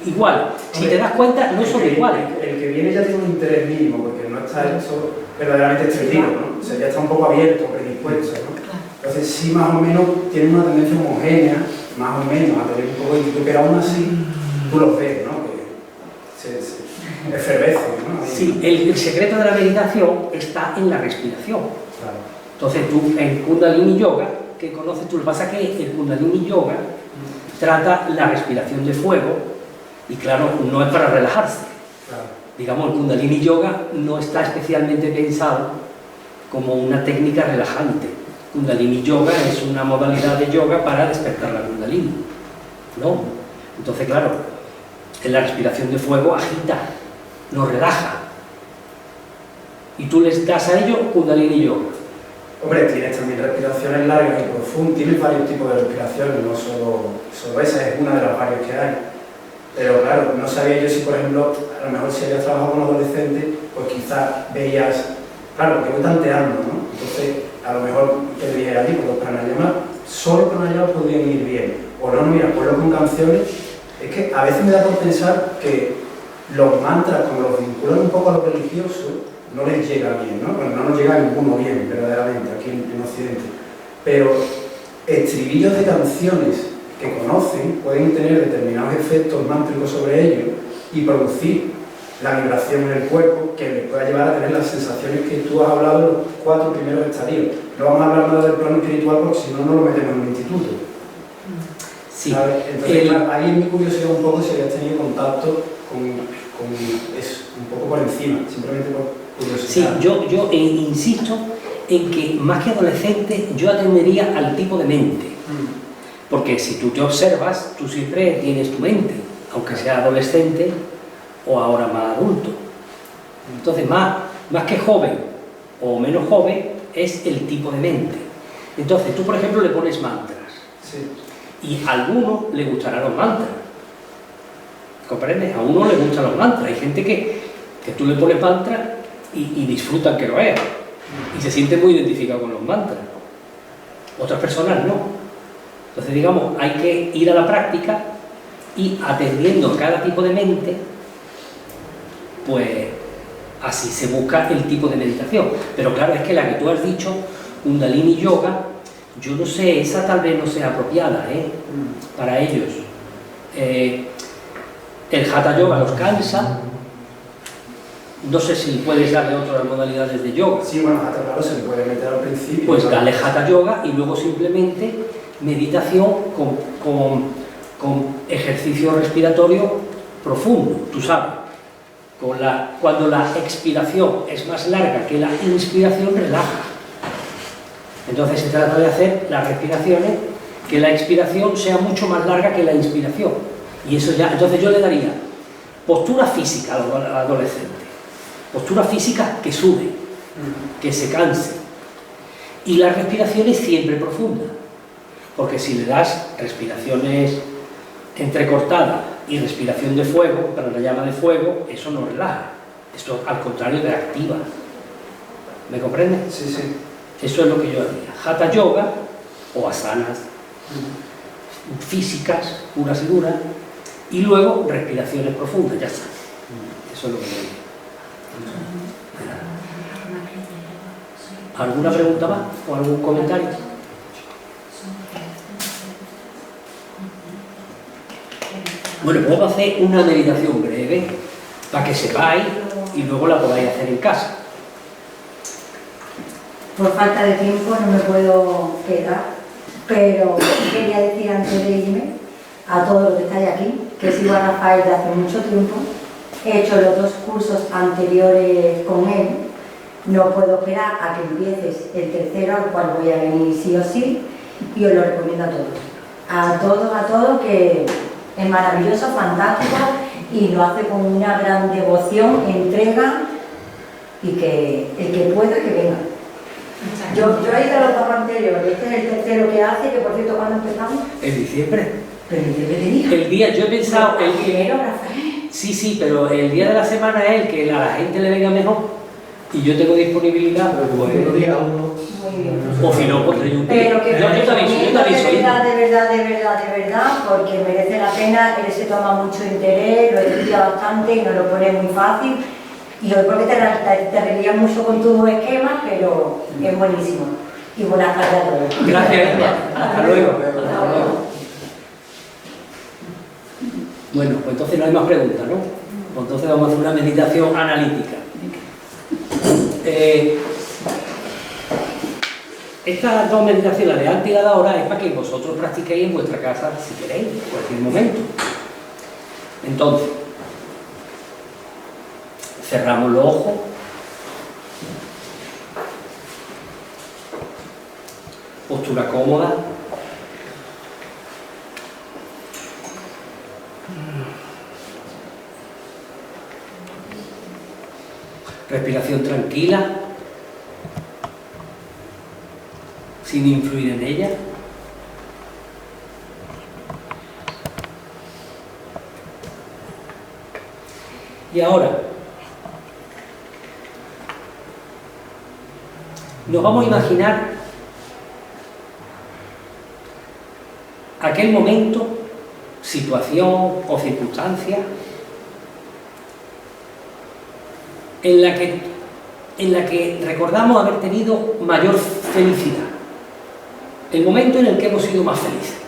igual. Si te das cuenta, no son iguales. El que viene ya tiene un interés mínimo, porque no está hecho verdaderamente extendido, ¿no? O sea, ya está un poco abierto, predispuesto, ¿no? Entonces sí, más o menos, tiene una tendencia homogénea, más o menos, a tener un poco de inquietud, pero aún así tú los ves, ¿no? Que se efervescen, ¿no? Sí, el secreto de la meditación está en la respiración. Claro. Entonces tú, en Kundalini Yoga, que conoces tú, lo que pasa es que el Kundalini Yoga trata la respiración de fuego y claro, no es para relajarse. Claro. Digamos, el Kundalini Yoga no está especialmente pensado como una técnica relajante. Kundalini Yoga es una modalidad de yoga para despertar la Kundalini, ¿no? Entonces, claro, en la respiración de fuego agita, nos relaja. Y tú les das a ello Kundalini Yoga. Hombre, tienes también respiraciones largas y profundas, tienes varios tipos de respiraciones, no solo esa, es una de las varias que hay. Pero claro, no sabía yo si, por ejemplo, a lo mejor si habías trabajado con adolescentes, pues quizás veías, claro, porque voy tanteando, ¿no? Entonces, a lo mejor te dije a ti, porque los pranayamas, solo pranayamas podrían ir bien. O no, mira, ponlo con canciones. Es que a veces me da por pensar que los mantras, como los vinculan un poco a lo religioso, no les llega bien, ¿no? Bueno, no nos llega a ninguno bien, verdaderamente, aquí en Occidente. Pero estribillos de canciones que conocen pueden tener determinados efectos mántricos sobre ellos y producir la vibración en el cuerpo que les pueda llevar a tener las sensaciones que tú has hablado en los 4 primeros estadios. No vamos a hablar nada del plano espiritual porque si no, no lo metemos en un instituto. Sí. ¿Sabes? Entonces, claro, ahí es mi curiosidad un poco si habías tenido contacto con eso, un poco por encima, simplemente por Sí, curiosidad. yo insisto en que más que adolescente yo atendería al tipo de mente. Porque si tú te observas, tú siempre tienes tu mente, aunque sea adolescente o ahora más adulto. Entonces, más que joven o menos joven, es el tipo de mente. Entonces, tú, por ejemplo, le pones mantras. Sí. Y a alguno le gustarán los mantras. ¿Comprendes? A uno le gustan los mantras. Hay gente que tú le pones mantras y disfrutan que lo vean. Y se siente muy identificado con los mantras. Otras personas no. Entonces, digamos, hay que ir a la práctica y atendiendo cada tipo de mente, pues así se busca el tipo de meditación. Pero claro, es que la que tú has dicho, Kundalini Yoga, yo no sé, esa tal vez no sea apropiada para ellos. El Hatha Yoga los cansa. No sé si puedes darle otras modalidades de yoga. Sí, bueno, hasta claro, se le puede meter al principio. Pues ¿no? dale Hatha Yoga y luego simplemente meditación con ejercicio respiratorio profundo, tú sabes. Cuando la expiración es más larga que la inspiración, relaja. Entonces se trata de hacer las respiraciones que la expiración sea mucho más larga que la inspiración. Y eso ya, entonces yo le daría postura física al adolescente. Postura física que sube, que se canse. Y las respiraciones siempre profundas. Porque si le das respiraciones entrecortadas y respiración de fuego, para la llama de fuego, eso no relaja. Esto al contrario te activa. ¿Me comprendes? Sí, sí. Eso es lo que yo haría. Hatha Yoga o asanas físicas, puras y duras, y luego respiraciones profundas, ya está. Eso es lo que yo haría. ¿Alguna pregunta más o algún comentario? Bueno, puedo hacer una meditación breve para que sepáis y luego la podáis hacer en casa. Por falta de tiempo no me puedo quedar, pero quería decir antes de irme a todos los que estáis aquí que sigo a Rafael de hace mucho tiempo he hecho los 2 cursos anteriores con él, no puedo esperar a que empieces el tercero, al cual voy a venir sí o sí, y os lo recomiendo a todos. A todos, que es maravilloso, fantástico, y lo hace con una gran devoción, entrega, y que el que pueda, que venga. Yo he ido a los 2 anteriores, este es el tercero que hace, que por cierto, ¿cuándo empezamos? En diciembre. Pero en diciembre tenía. El día, yo he pensado, Primero, Rafael. sí, pero el día de la semana es el que a la gente le venga mejor. Y yo tengo disponibilidad, pero como Bueno, día uno. Muy bien. o si no, pues doy un día. Pero que Yo te aviso. de verdad, porque merece la pena, él se toma mucho interés, lo estudia bastante y nos lo pone muy fácil. Y hoy porque te relías mucho con tus esquemas, pero es buenísimo. Y buenas tardes a todos. Gracias. Hasta luego. Hasta luego. Bueno, pues entonces no hay más preguntas, ¿no? Pues entonces vamos a hacer una meditación analítica. Estas 2 meditaciones, la de antes y la de ahora, es para que vosotros practiquéis en vuestra casa, si queréis, en cualquier momento. Entonces, cerramos los ojos. Postura cómoda. Respiración tranquila, sin influir en ella. Y ahora nos vamos a imaginar aquel momento, situación o circunstancia en la que recordamos haber tenido mayor felicidad, el momento en el que hemos sido más felices.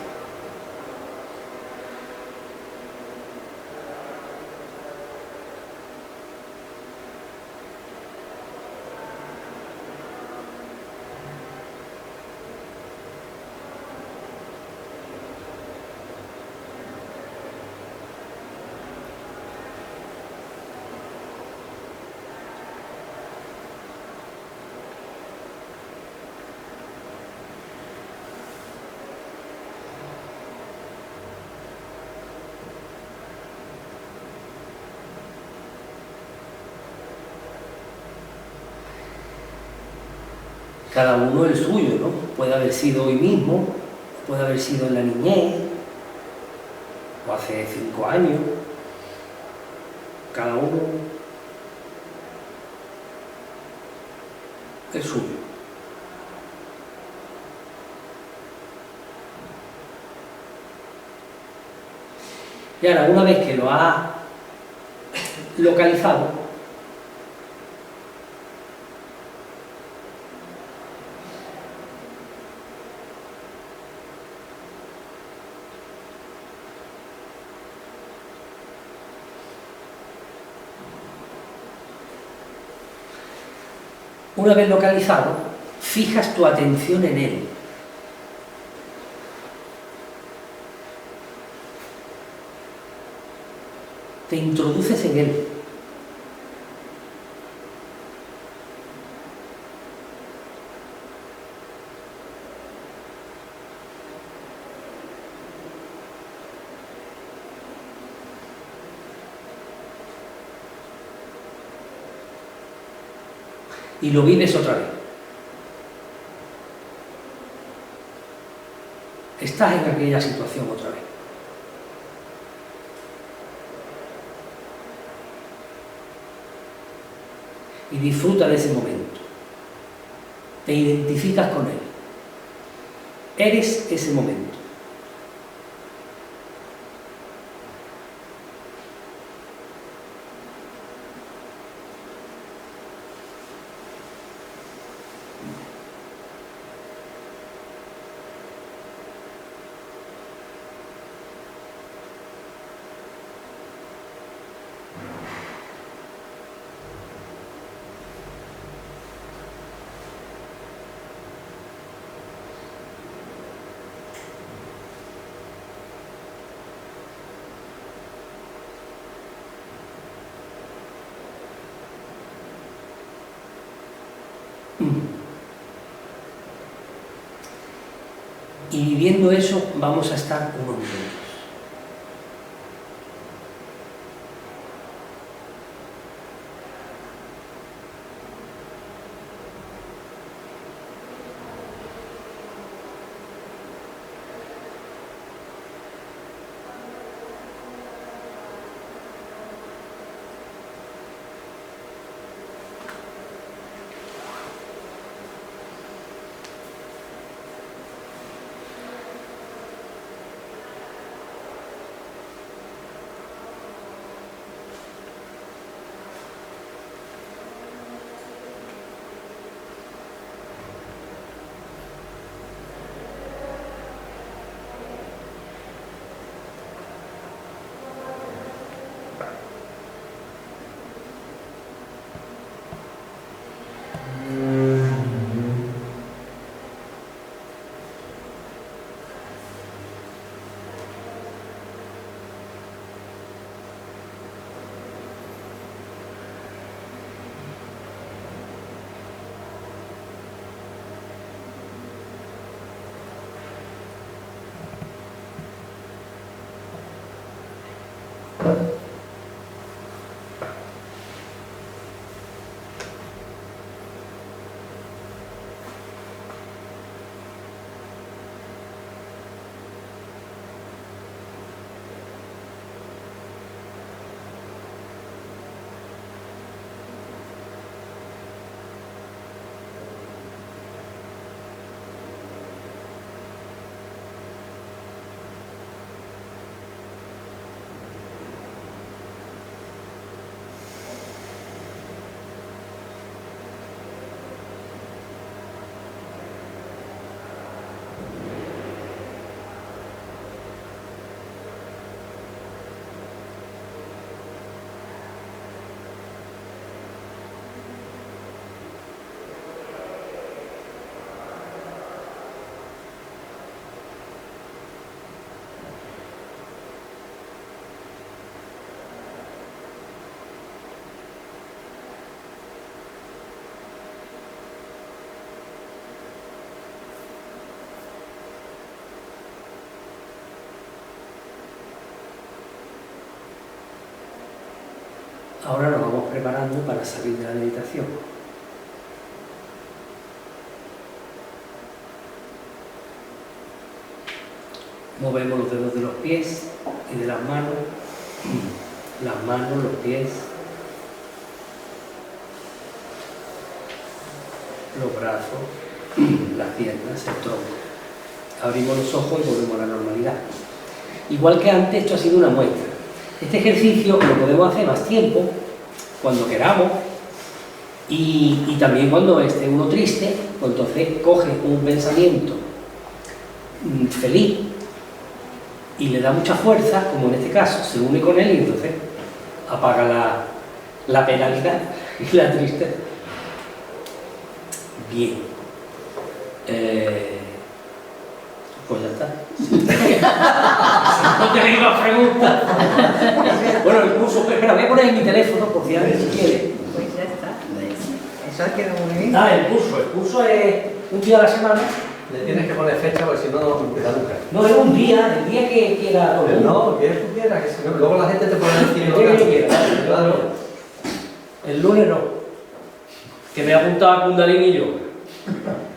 Cada uno el suyo, ¿no? Puede haber sido hoy mismo, puede haber sido en la niñez, o hace 5 años. Cada uno el suyo. Y ahora, una vez que lo has localizado, fijas tu atención en él. Te introduces en él. Y lo vives otra vez. Estás en aquella situación otra vez. Y disfruta de ese momento. Te identificas con él. Eres ese momento. Y viviendo eso vamos a estar unos minutos. Ahora nos vamos preparando para salir de la meditación. Movemos los dedos de los pies y de las manos, los pies, los brazos, las piernas, el tronco. Abrimos los ojos y volvemos a la normalidad. Igual que antes, esto ha sido una muestra. Este ejercicio lo podemos hacer más tiempo, cuando queramos, y también cuando esté uno triste, pues entonces coge un pensamiento feliz y le da mucha fuerza, como en este caso, se une con él y entonces apaga la penalidad y la tristeza. Bien. Pues ya está. No tenéis más preguntas. Bueno, el curso, espera, voy a poner en mi teléfono por si alguien quiere. Pues ya está. Eso ha quedado muy bien. Ah, el curso es un día a la semana. Le tienes que poner fecha porque si no, no cumplirá nunca. No, es un día, el día que quiera. Pero no, el día que tú quieras, que si no, luego la gente te pone a decir El día que quiera. Claro. El lunes no. Que me he apuntado a Kundalini Yoga.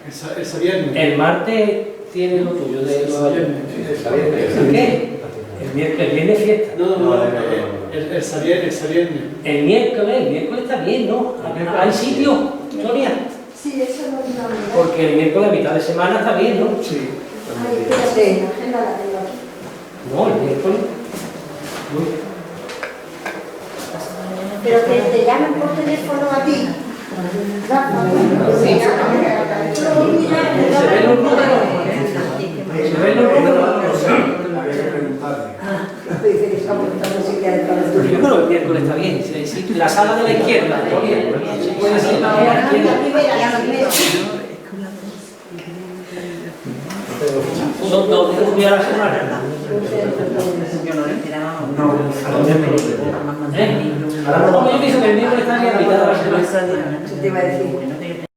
Ese viernes. El martes tiene lo tuyo de Nueva York. ¿Qué? El viernes fiesta. No, el viernes. El miércoles está bien, ¿no? ¿Hay sitio, Sonia? Sí, eso no es una verdad. Porque el miércoles a mitad de semana está bien, ¿no? Sí. Ay, espérate, la agenda la tengo aquí. No, el miércoles. Pero que te llamen por teléfono a ti. Sí. ¿Se ven los números? ¿Se ven los números? Había que preguntarle. Dice que está apuntando si queda dentro de Yo creo que el miércoles está bien. Sí, la sala de la izquierda, Sonia. Puede ser la de la izquierda. Son dos días a la semana. Yo no le esperaba. Ahora yo pienso que el miércoles está bien a mitad de la semana. Te iba a decir.